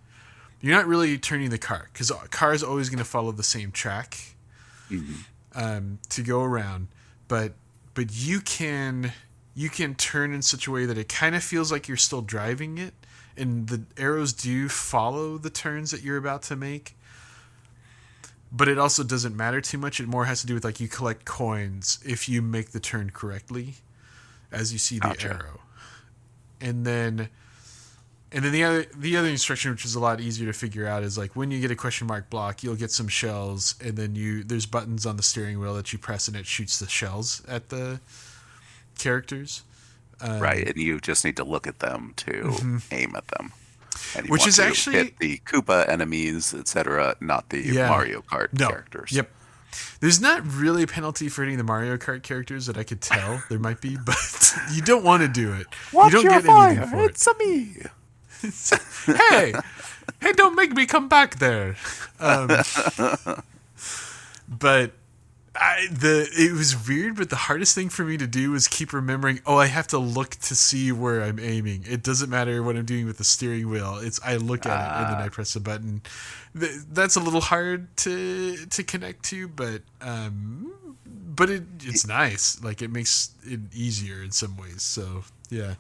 you're not really turning the car, because a car is always going to follow the same track to go around. But you can turn in such a way that it kind of feels like you're still driving it, and the arrows do follow the turns that you're about to make. But it also doesn't matter too much. It more has to do with like you collect coins if you make the turn correctly as you see the arrow. And then the other instruction, which is a lot easier to figure out, is like when you get a question mark block, you'll get some shells, and then there's buttons on the steering wheel that you press, and it shoots the shells at the characters. Right, and you just need to look at them to aim at them. And you which want is to actually hit the Koopa enemies, etc., not the Mario Kart characters. Yep. There's not really a penalty for hitting the Mario Kart characters that I could tell. There might be, but you don't want to do it. Watch you don't your get fire. anything for It's a me. hey, don't make me come back there. But it was weird, but the hardest thing for me to do was keep remembering, I have to look to see where I'm aiming. It doesn't matter what I'm doing with the steering wheel. I look at it and then I press a button. That's a little hard to connect to, but it's nice. Like, it makes it easier in some ways. So, yeah.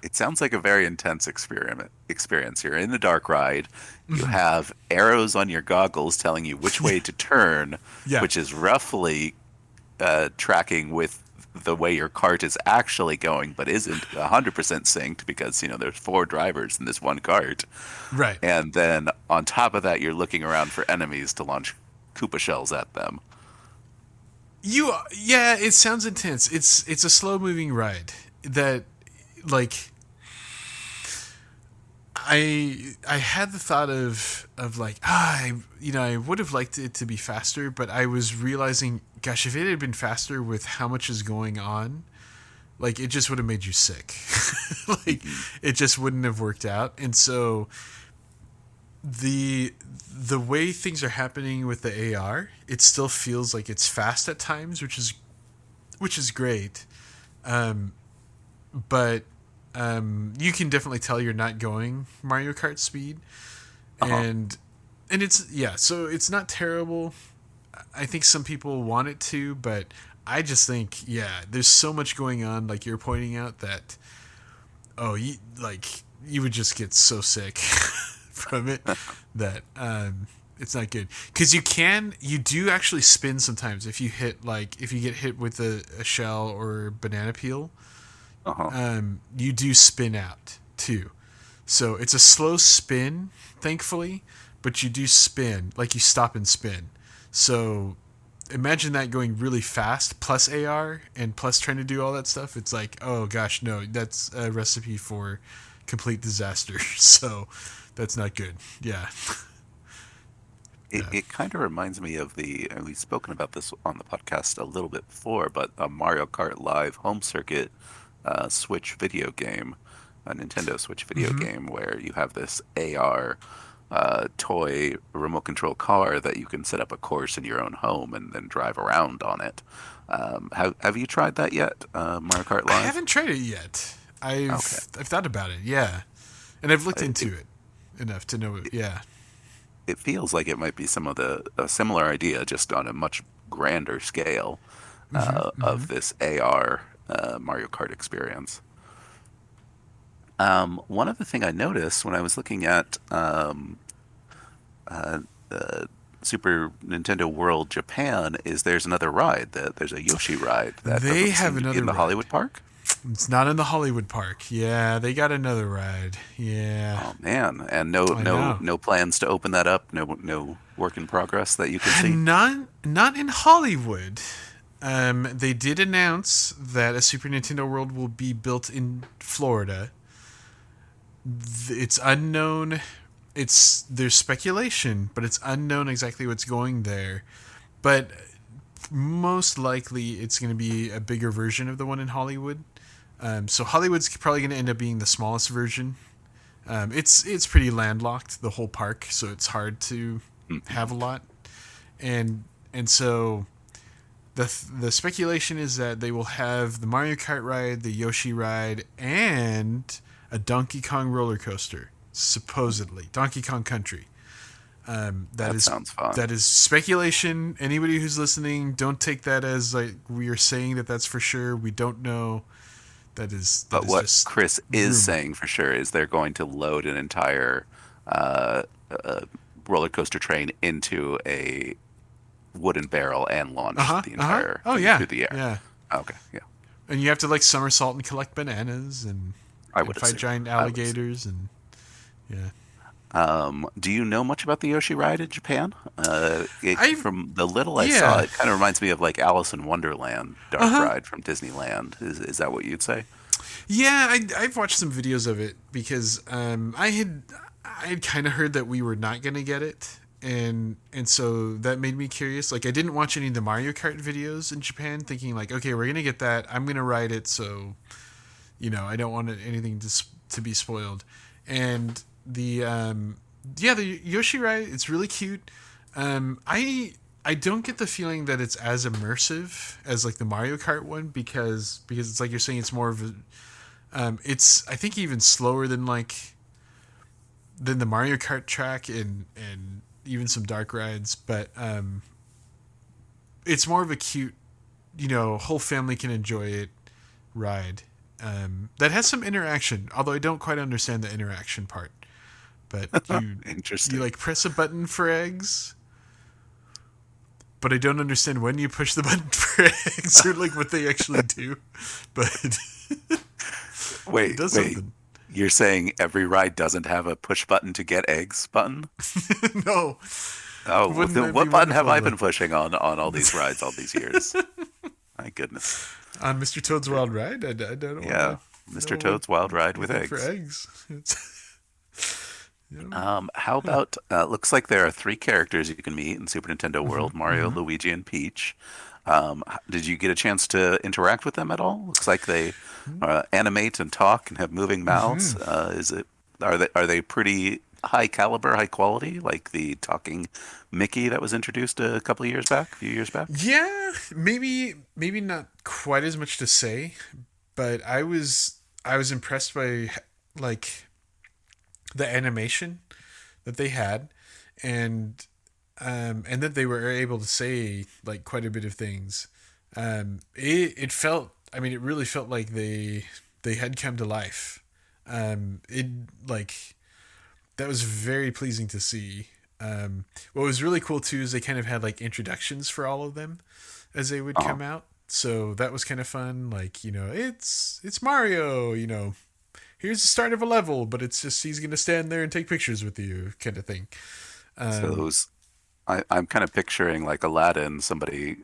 It sounds like a very intense experience. You're in the dark ride. You have arrows on your goggles telling you which way to turn, which is roughly tracking with the way your cart is actually going, but isn't 100% synced because, there's 4 drivers in this one cart. Right. And then on top of that, you're looking around for enemies to launch Koopa shells at them. It sounds intense. It's a slow moving ride that like I had the thought of like I would have liked it to be faster, but I was realizing, gosh, if it had been faster with how much is going on, like it just would have made you sick. Like it just wouldn't have worked out. And so the way things are happening with the AR, it still feels like it's fast at times, which is great. But you can definitely tell you're not going Mario Kart speed, and it's so it's not terrible. I think some people want it to, but I just think there's so much going on, like you're pointing out, that you would just get so sick from it that it's not good, because you do actually spin sometimes if you get hit with a shell or banana peel. You do spin out too, so it's a slow spin, thankfully, but you do spin, like you stop and spin. So imagine that going really fast plus AR and plus trying to do all that stuff. It's like, oh gosh, no, that's a recipe for complete disaster. So that's not good. It kind of reminds me of and we've spoken about this on the podcast a little bit before, but a Mario Kart Live home circuit Switch video game, a Nintendo Switch video game, where you have this AR toy remote control car that you can set up a course in your own home and then drive around on it. Have you tried that yet, Mario Kart Live? I haven't tried it yet. I've thought about it, and I've looked into it enough to know it. It feels like it might be a similar idea, just on a much grander scale of this AR Mario Kart experience. One other thing I noticed when I was looking at Super Nintendo World Japan is there's another ride. There's a Yoshi ride that they have another in the ride. Hollywood Park. It's not in the Hollywood Park. Yeah, they got another ride. Yeah. Oh man, and no plans to open that up. No work in progress that you can see. Not in Hollywood. They did announce that a Super Nintendo World will be built in Florida. It's unknown. There's speculation, but it's unknown exactly what's going there. But most likely, it's going to be a bigger version of the one in Hollywood. So Hollywood's probably going to end up being the smallest version. It's pretty landlocked, the whole park, so it's hard to have a lot. And so the speculation is that they will have the Mario Kart ride, the Yoshi ride, and a Donkey Kong roller coaster, supposedly Donkey Kong Country. That sounds fun. That is speculation. Anybody who's listening, don't take that as like we are saying that's for sure. We don't know. But what Chris is saying for sure is they're going to load an entire roller coaster train into a wooden barrel and launch the entire thing through the air. Yeah. Okay. Yeah. And you have to like somersault and collect bananas and fight giant alligators and do you know much about the Yoshi ride in Japan? From the little I Yeah. saw, it kind of reminds me of like Alice in Wonderland dark ride from Disneyland. Is that what you'd say? Yeah, I've watched some videos of it because I had kind of heard that we were not going to get it, and so that made me curious. Like I didn't watch any of the Mario Kart videos in Japan, thinking like, okay, we're going to get that. I'm going to ride it, so I don't want anything to be spoiled. And the Yoshi ride, it's really cute. I don't get the feeling that it's as immersive as like the Mario Kart one because it's like you're saying it's more of a it's I think even slower than the Mario Kart track and even some dark rides, but it's more of a cute, whole family can enjoy it ride. That has some interaction, although I don't quite understand the interaction part. But Interesting. You like press a button for eggs, but I don't understand when you push the button for eggs or like what they actually do. But wait, it does something. You're saying every ride doesn't have a push button to get eggs button? No. Oh, Wouldn't that what be button have wonderful, I though? been pushing on all these rides all these years? My goodness. On Mr. Toad's Wild Ride? I don't Yeah. know. Mr. Toad's Wild Ride with looking for eggs. Yeah. How about looks like there are three characters you can meet in Super Nintendo World: Mario, Luigi, and Peach. Did you get a chance to interact with them at all? Looks like they animate and talk and have moving mouths. Is it are they pretty high caliber, high quality, like the talking Mickey that was introduced a few years back? Yeah, maybe not quite as much to say, but I was impressed by like the animation that they had, and that they were able to say like quite a bit of things. It felt, I mean, it really felt like they had come to life. It like that was very pleasing to see. What was really cool too is they kind of had like introductions for all of them as they would come out. So that was kind of fun. Like, it's Mario, here's the start of a level, but it's just he's gonna stand there and take pictures with you, kind of thing. So those, I'm kind of picturing like Aladdin, somebody,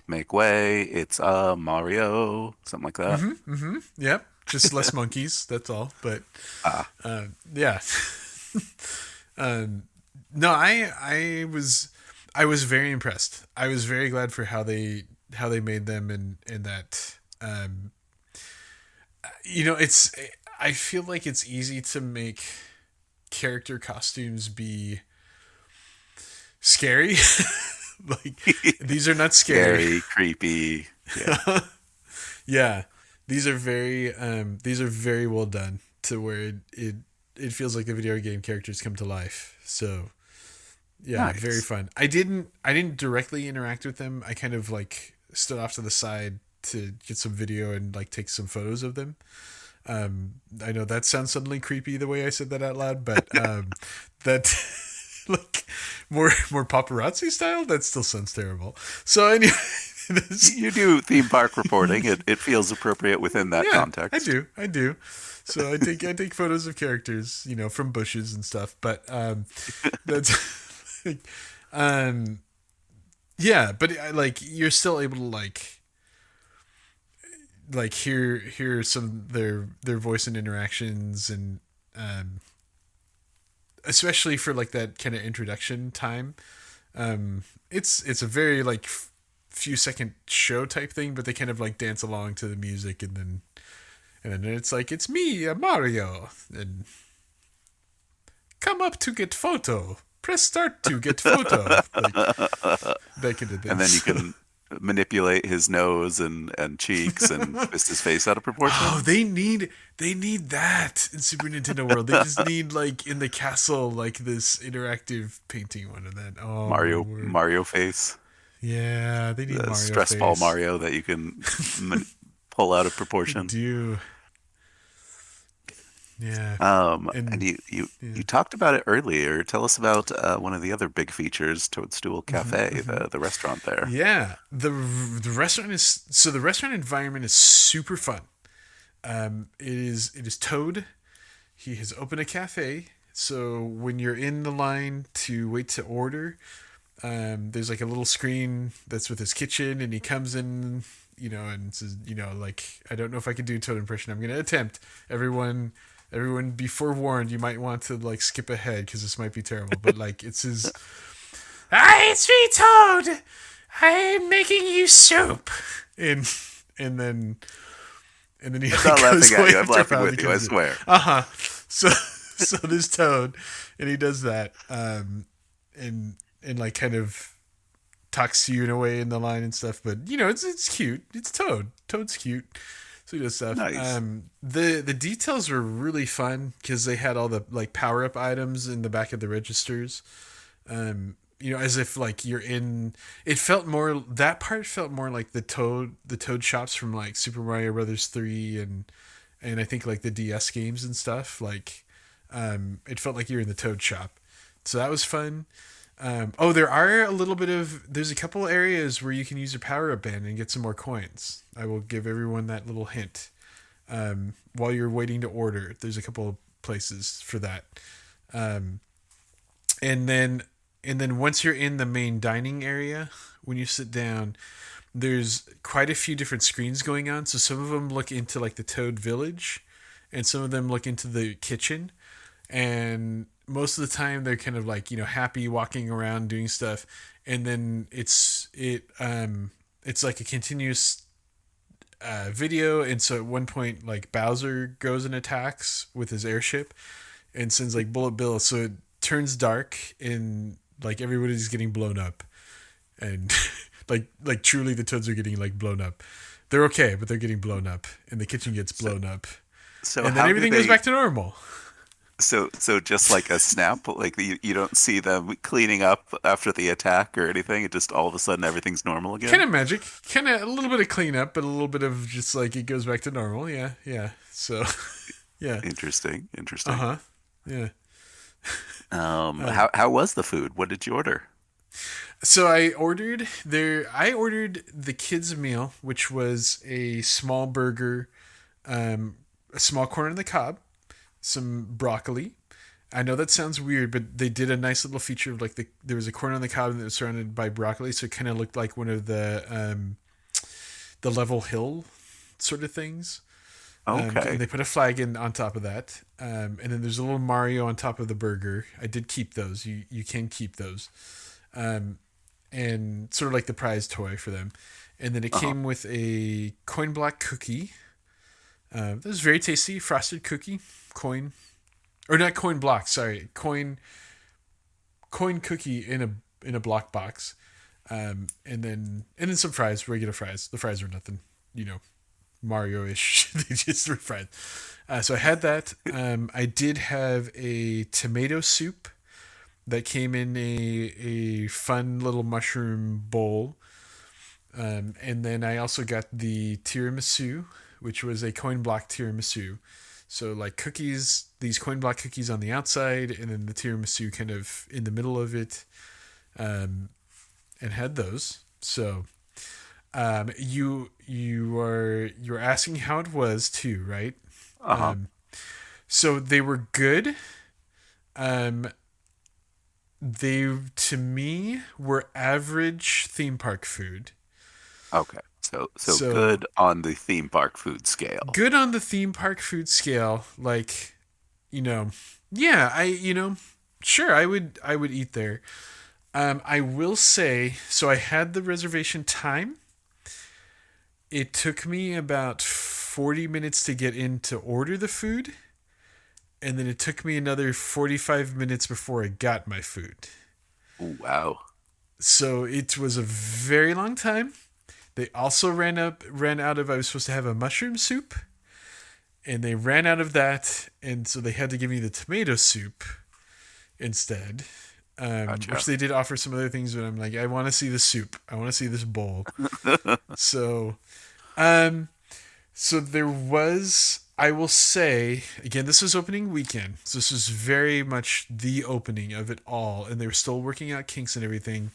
make way, it's Mario, something like that. Yep, just less monkeys. That's all. But yeah, no, I was very impressed. I was very glad for how they made them, and that it's, I feel like it's easy to make character costumes be scary. Like, these are not scary. Very creepy. Yeah. Yeah, these are very well done to where it feels like the video game characters come to life. So yeah, Nice. very fun. I didn't directly interact with them. I kind of like stood off to the side to get some video and like take some photos of them. I know that sounds suddenly creepy the way I said that out loud, but that like more paparazzi style, that still sounds terrible. So anyway, You do theme park reporting. It feels appropriate within that context. I do. So I take photos of characters, from bushes and stuff. But that's yeah. But like you're still able to like hear some of their voice and interactions, and especially for like that kind of introduction time. It's a very like few second show type thing, but they kind of like dance along to the music, and then it's like, it's me, Mario, and come up to get photo, press start to get photo, like that kind of thing. And then you can manipulate his nose and cheeks and twist his face out of proportion. Oh, they need that in Super Nintendo World. They just need like in the castle like this interactive painting one of that. Oh, Mario face. Yeah, they need The Mario stress face. ball Mario that you can pull out of proportion. Do yeah. And you talked about it earlier. Tell us about one of the other big features, Toadstool Cafe, the restaurant there. Yeah, the restaurant the restaurant environment is super fun. It is Toad. He has opened a cafe. So when you're in the line to wait to order, there's like a little screen that's with his kitchen, and he comes in, and says, like, I don't know if I can do a Toad impression. I'm gonna attempt. Everyone, be forewarned. You might want to like skip ahead because this might be terrible. But like, it's his. Hi, it's me, Toad. I'm making you soup. And then he I'm not goes laughing at away you. I'm after laughing a while with you. I because- swear. So there's Toad, and he does that, and like kind of talks to you in a way in the line and stuff. But it's cute. It's Toad. Toad's cute. So he does stuff. Nice. The details were really fun because they had all the like power up items in the back of the registers. As if like you're in. It felt more. That part felt more like the Toad shops from like Super Mario Brothers 3 and I think like the DS games and stuff. Like, it felt like you're in the Toad shop. So that was fun. There's a couple areas where you can use your power up band and get some more coins. I will give everyone that little hint. While you're waiting to order, there's a couple of places for that. And then once you're in the main dining area, when you sit down, there's quite a few different screens going on. So some of them look into like the Toad Village, and some of them look into the kitchen, and most of the time they're kind of like, happy walking around doing stuff, and then it's like a continuous video. And so at one point, like, Bowser goes and attacks with his airship and sends like Bullet Bill, so it turns dark and like everybody's getting blown up, and like truly the Toads are getting like blown up. They're okay, but they're getting blown up, and the kitchen gets blown up, So and how then do everything they, goes back to normal. so just like a snap, like you don't see them cleaning up after the attack or anything. It just all of a sudden everything's normal again. Kind of magic, kind of a little bit of cleanup, but a little bit of just like it goes back to normal. Yeah, yeah. So, yeah. Interesting. Yeah. How was the food? What did you order? So I ordered the kids' meal, which was a small burger, a small corn on the cob, some broccoli. I know that sounds weird, but they did a nice little feature of like there was a corn on the cob that was surrounded by broccoli, so it kind of looked like one of the level hill sort of things. Okay. And they put a flag in on top of that, and then there's a little Mario on top of the burger. I did keep those. You can keep those, and sort of like the prize toy for them. And then it came with a coin block cookie. That was very tasty, frosted cookie, coin, or not coin block. Sorry, coin cookie in a block box, and then some fries, regular fries. The fries were nothing, Mario-ish. They just were fried. So I had that. I did have a tomato soup that came in a fun little mushroom bowl. And then I also got the tiramisu, which was a coin block tiramisu. So like cookies, these coin block cookies on the outside, and then the tiramisu kind of in the middle of it, and had those. So you're asking how it was too, right? So they were good. They, to me, were average theme park food. Okay. So good on the theme park food scale. Good on the theme park food scale. Like, yeah, sure, I would eat there. I will say, so I had the reservation time. It took me about 40 minutes to get in to order the food. And then it took me another 45 minutes before I got my food. Ooh, wow. So it was a very long time. They also ran out of, I was supposed to have a mushroom soup. And they ran out of that. And so they had to give me the tomato soup instead. Gotcha. Which they did offer some other things, but I'm like, I want to see the soup. I want to see this bowl. So there was, I will say, again, this was opening weekend. So this was very much the opening of it all. And they were still working out kinks and everything.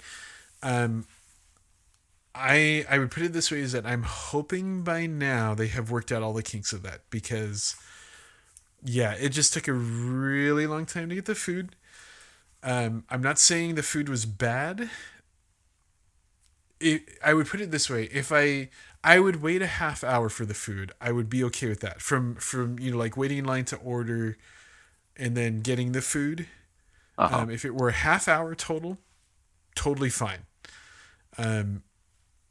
I would put it this way, is that I'm hoping by now they have worked out all the kinks of that, because yeah, it just took a really long time to get the food. I'm not saying the food was bad. I would put it this way: if I would wait a half hour for the food, I would be okay with that. From like waiting in line to order, and then getting the food. If it were a half hour total, totally fine.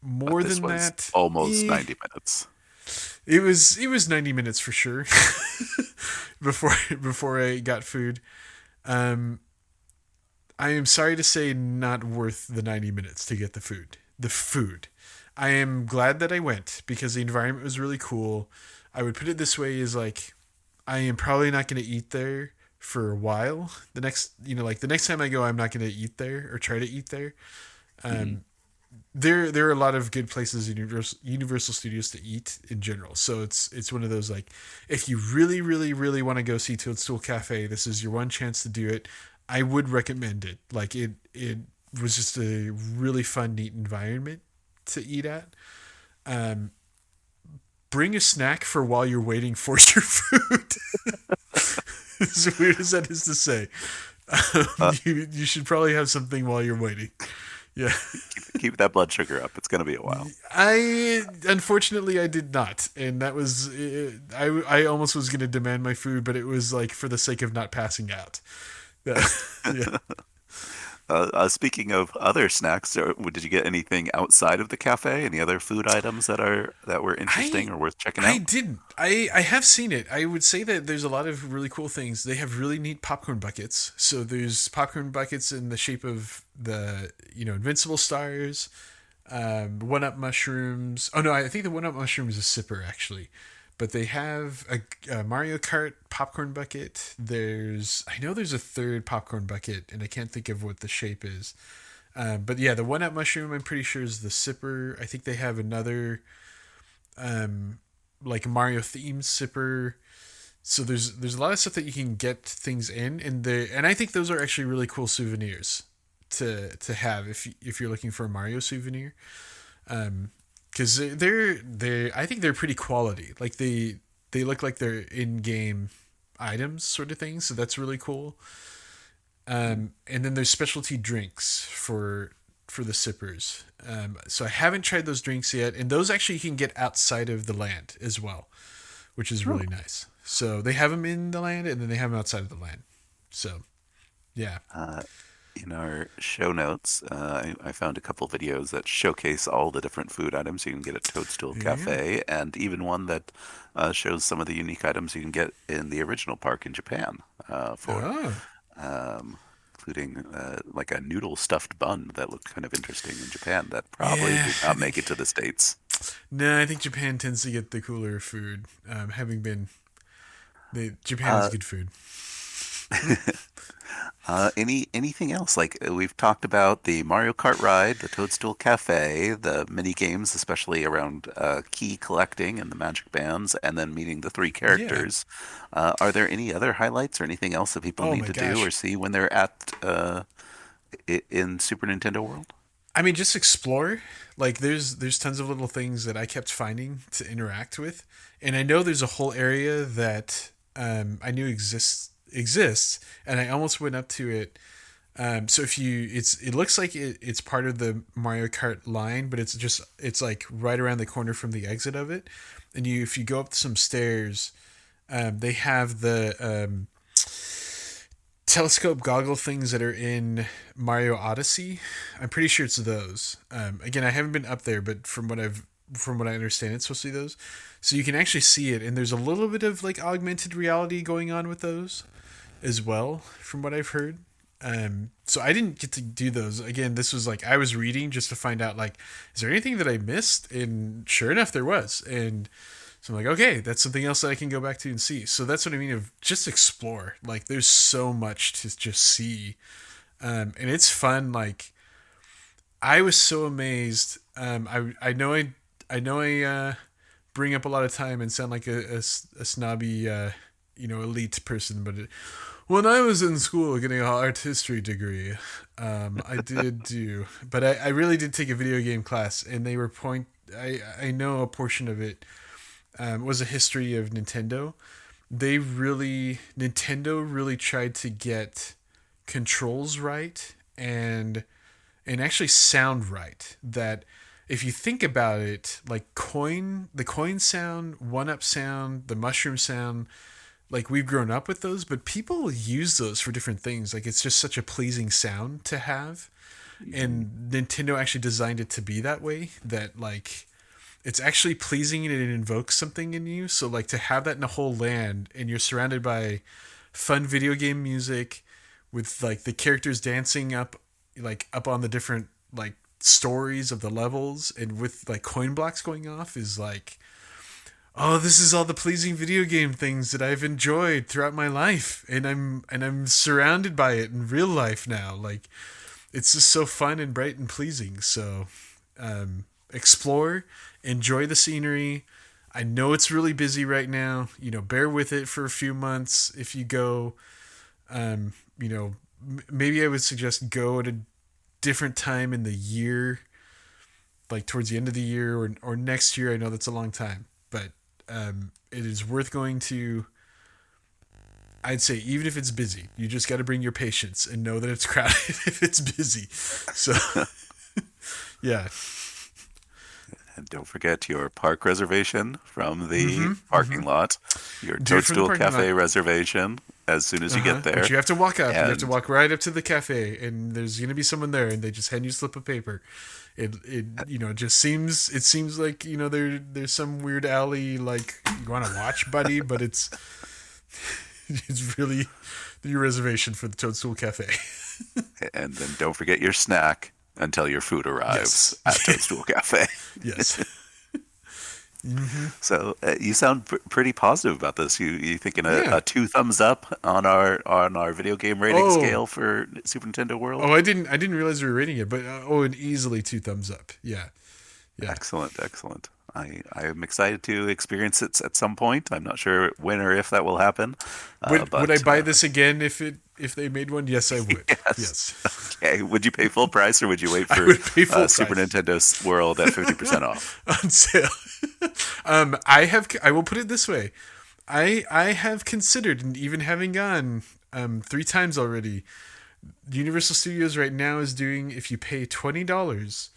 More than that, almost 90 minutes. It was 90 minutes for sure. before I got food. I am sorry to say, not worth the 90 minutes to get the food. The food. I am glad that I went, because the environment was really cool. I would put it this way, is like, I am probably not going to eat there for a while. The next time I go, I'm not going to eat there or try to eat there. There are a lot of good places in Universal Studios to eat in general. So it's one of those, like, if you really, really, really want to go see Toadstool Cafe, this is your one chance to do it. I would recommend it. Like, it was just a really fun, neat environment to eat at. Bring a snack for while you're waiting for your food. As weird as that is to say, you should probably have something while you're waiting. Yeah. Keep that blood sugar up. It's going to be a while. I unfortunately I did not, and that was I almost was going to demand my food, but it was like for the sake of not passing out. Yeah. Yeah. Speaking of other snacks, did you get anything outside of the cafe? Any other food items that were interesting I or worth checking I out? didn't. I have seen it. I would say that there's a lot of really cool things. They have really neat popcorn buckets. So there's popcorn buckets in the shape of the invincible stars, one up mushrooms. Oh no, I think the one up mushroom is a sipper actually. But they have a Mario Kart popcorn bucket. I know there's a third popcorn bucket, and I can't think of what the shape is. But yeah, the one up mushroom I'm pretty sure is the sipper. I think they have another like Mario themed sipper. So there's a lot of stuff that you can get things in, and I think those are actually really cool souvenirs to have if you're looking for a Mario souvenir. Because they I think they're pretty quality. Like they look like they're in game items sort of thing. So that's really cool. And then there's specialty drinks for the sippers. So I haven't tried those drinks yet, and those actually you can get outside of the land as well, which is really nice. So they have them in the land, and then they have them outside of the land. So yeah, In our show notes, I found a couple videos that showcase all the different food items you can get at Toadstool yeah. Cafe, and even one that shows some of the unique items you can get in the original park in Japan, for Oh um, including like a noodle stuffed bun that looked kind of interesting in Japan that probably yeah. did I not make think it to the States. no, I think Japan tends to get the cooler food. Having been, Japan has good food. Anything else? Like we've talked about the Mario Kart ride, the Toadstool Cafe, the mini games, especially around key collecting and the magic bands, and then meeting the three Yeah. characters. Are there any other highlights or anything else that people Oh need my to do or gosh. see when they're at in Super Nintendo World? I mean, just explore. Like, there's tons of little things that I kept finding to interact with, and I know there's a whole area that I knew exists, and I almost went up to it. So if you, it looks like it's part of the Mario Kart line, but it's like right around the corner from the exit of it, and if you go up some stairs, they have the telescope goggle things that are in Mario Odyssey. I'm pretty sure it's those. Again, I haven't been up there, but from what I understand, it's supposed to be those. So you can actually see it, and there's a little bit of like augmented reality going on with those as well, from what I've heard. So I didn't get to do those. Again, this was like I was reading just to find out like, is there anything that I missed? And sure enough, there was. And so I'm like, okay, that's something else that I can go back to and see. So that's what I mean of just explore. Like, there's so much to just see, and it's fun. Like, I was so amazed. I know I bring up a lot of time and sound like a snobby, elite person, but when I was in school getting an art history degree, I did do, but I really did take a video game class, and they were I know a portion of it was a history of Nintendo. Nintendo really tried to get controls right and actually sound right. That if you think about it, like the coin sound, one up sound, the mushroom sound, like we've grown up with those, but people use those for different things. Like it's just such a pleasing sound to have, and Nintendo actually designed it to be that way. That like it's actually pleasing and it invokes something in you. So like to have that in a whole land and you're surrounded by fun video game music with like the characters dancing up on the different like stories of the levels and with like coin blocks going off is like, oh, this is all the pleasing video game things that I've enjoyed throughout my life, and I'm surrounded by it in real life now. Like it's just so fun and bright and pleasing. So explore, enjoy the scenery. I know it's really busy right now. Bear with it for a few months if you go. Um, maybe I would suggest go at a different time in the year, like towards the end of the year or next year. I know that's a long time, but it is worth going to. I'd say even if it's busy, you just got to bring your patience and know that it's crowded if it's busy. So Yeah. And don't forget your park reservation from the parking lot, your Do it from the Toadstool parking Cafe lot. reservation as soon as you get there. But you have to walk up. You have to And- walk right up to the cafe, and there's gonna be someone there, and they just hand you a slip of paper. It just seems like there's some weird alley like you want to watch, buddy, but it's really your reservation for the Toadstool Cafe. And then don't forget your snack until your food arrives at Toadstool Cafe. Yes. So you sound pretty positive about this. You thinking Yeah. a 2 thumbs up on our video game rating Oh. scale for Super Nintendo World? Oh, I didn't realize we were rating it, but an easily 2 thumbs up. Yeah. Excellent, excellent. I am excited to experience it at some point. I'm not sure when or if that will happen. Would I buy this again if they made one? Yes, I would. Yes. Okay, would you pay full price or would you wait for would pay full Super price. Nintendo World at 50% off? On sale. I will put it this way. I have considered, and even having gone 3 times already, Universal Studios right now is doing, if you pay $20,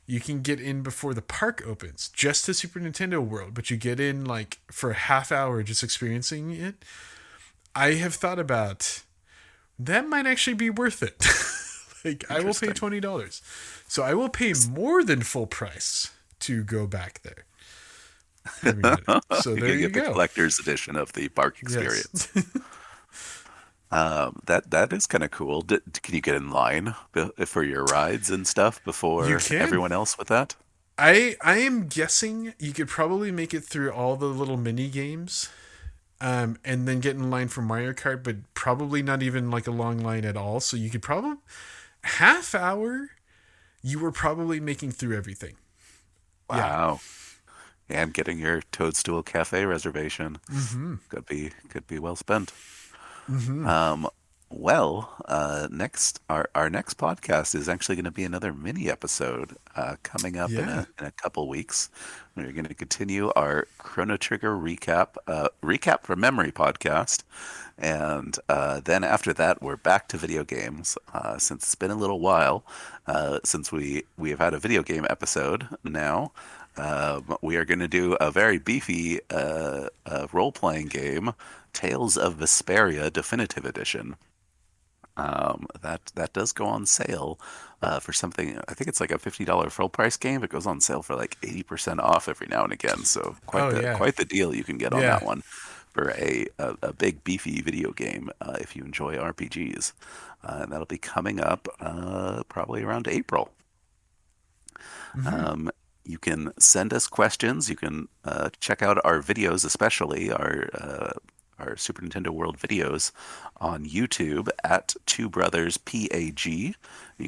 you can get in before the park opens, just to Super Nintendo World, but you get in like for a half hour just experiencing it. I have thought about that might actually be worth it. Like I will pay Interesting. $20. So I will pay more than full price to go back there. Every minute. So You there can you get the go. collector's edition of the park Yes. experience. That is kind of cool. Can you get in line for your rides and stuff before You can. everyone else with that? I am guessing you could probably make it through all the little mini games, and then get in line for Mario Kart, but probably not even like a long line at all. So you could probably half hour. You were probably making through everything. Yeah. Wow. And getting your Toadstool Cafe reservation could be well spent. Next our next podcast is actually going to be another mini episode coming up Yeah. in a couple weeks. We're going to continue our Chrono Trigger recap from memory podcast, and then after that we're back to video games. Since it's been a little while since we have had a video game episode now. We are going to do a very beefy role-playing game, Tales of Vesperia Definitive Edition. That does go on sale for something. I think it's like a $50 full price game. It goes on sale for like 80% off every now and again. So quite the deal you can get on Yeah. that one for a big beefy video game if you enjoy RPGs. And that'll be coming up probably around April. You can send us questions. You can check out our videos, especially our Super Nintendo World videos on YouTube at Two Brothers PAG. You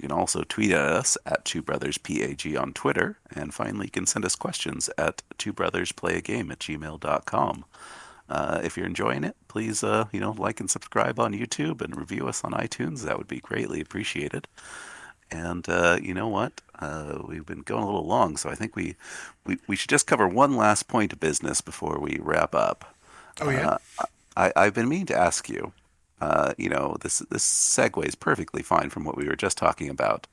can also tweet at us at Two Brothers PAG on Twitter. And finally, you can send us questions at twobrothersplay-a-game@gmail.com. If you're enjoying it, please like and subscribe on YouTube and review us on iTunes. That would be greatly appreciated. And you know what? We've been going a little long, so I think we should just cover one last point of business before we wrap up. Oh yeah. I've been meaning to ask you. This segues perfectly fine from what we were just talking about.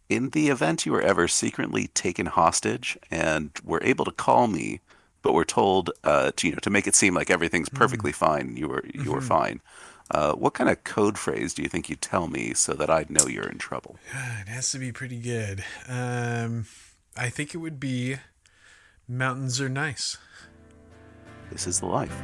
In the event you were ever secretly taken hostage and were able to call me, but were told to make it seem like everything's perfectly fine, you were fine. What kind of code phrase do you think you'd tell me so that I'd know you're in trouble? It has to be pretty good. I think it would be mountains are nice. This is the life.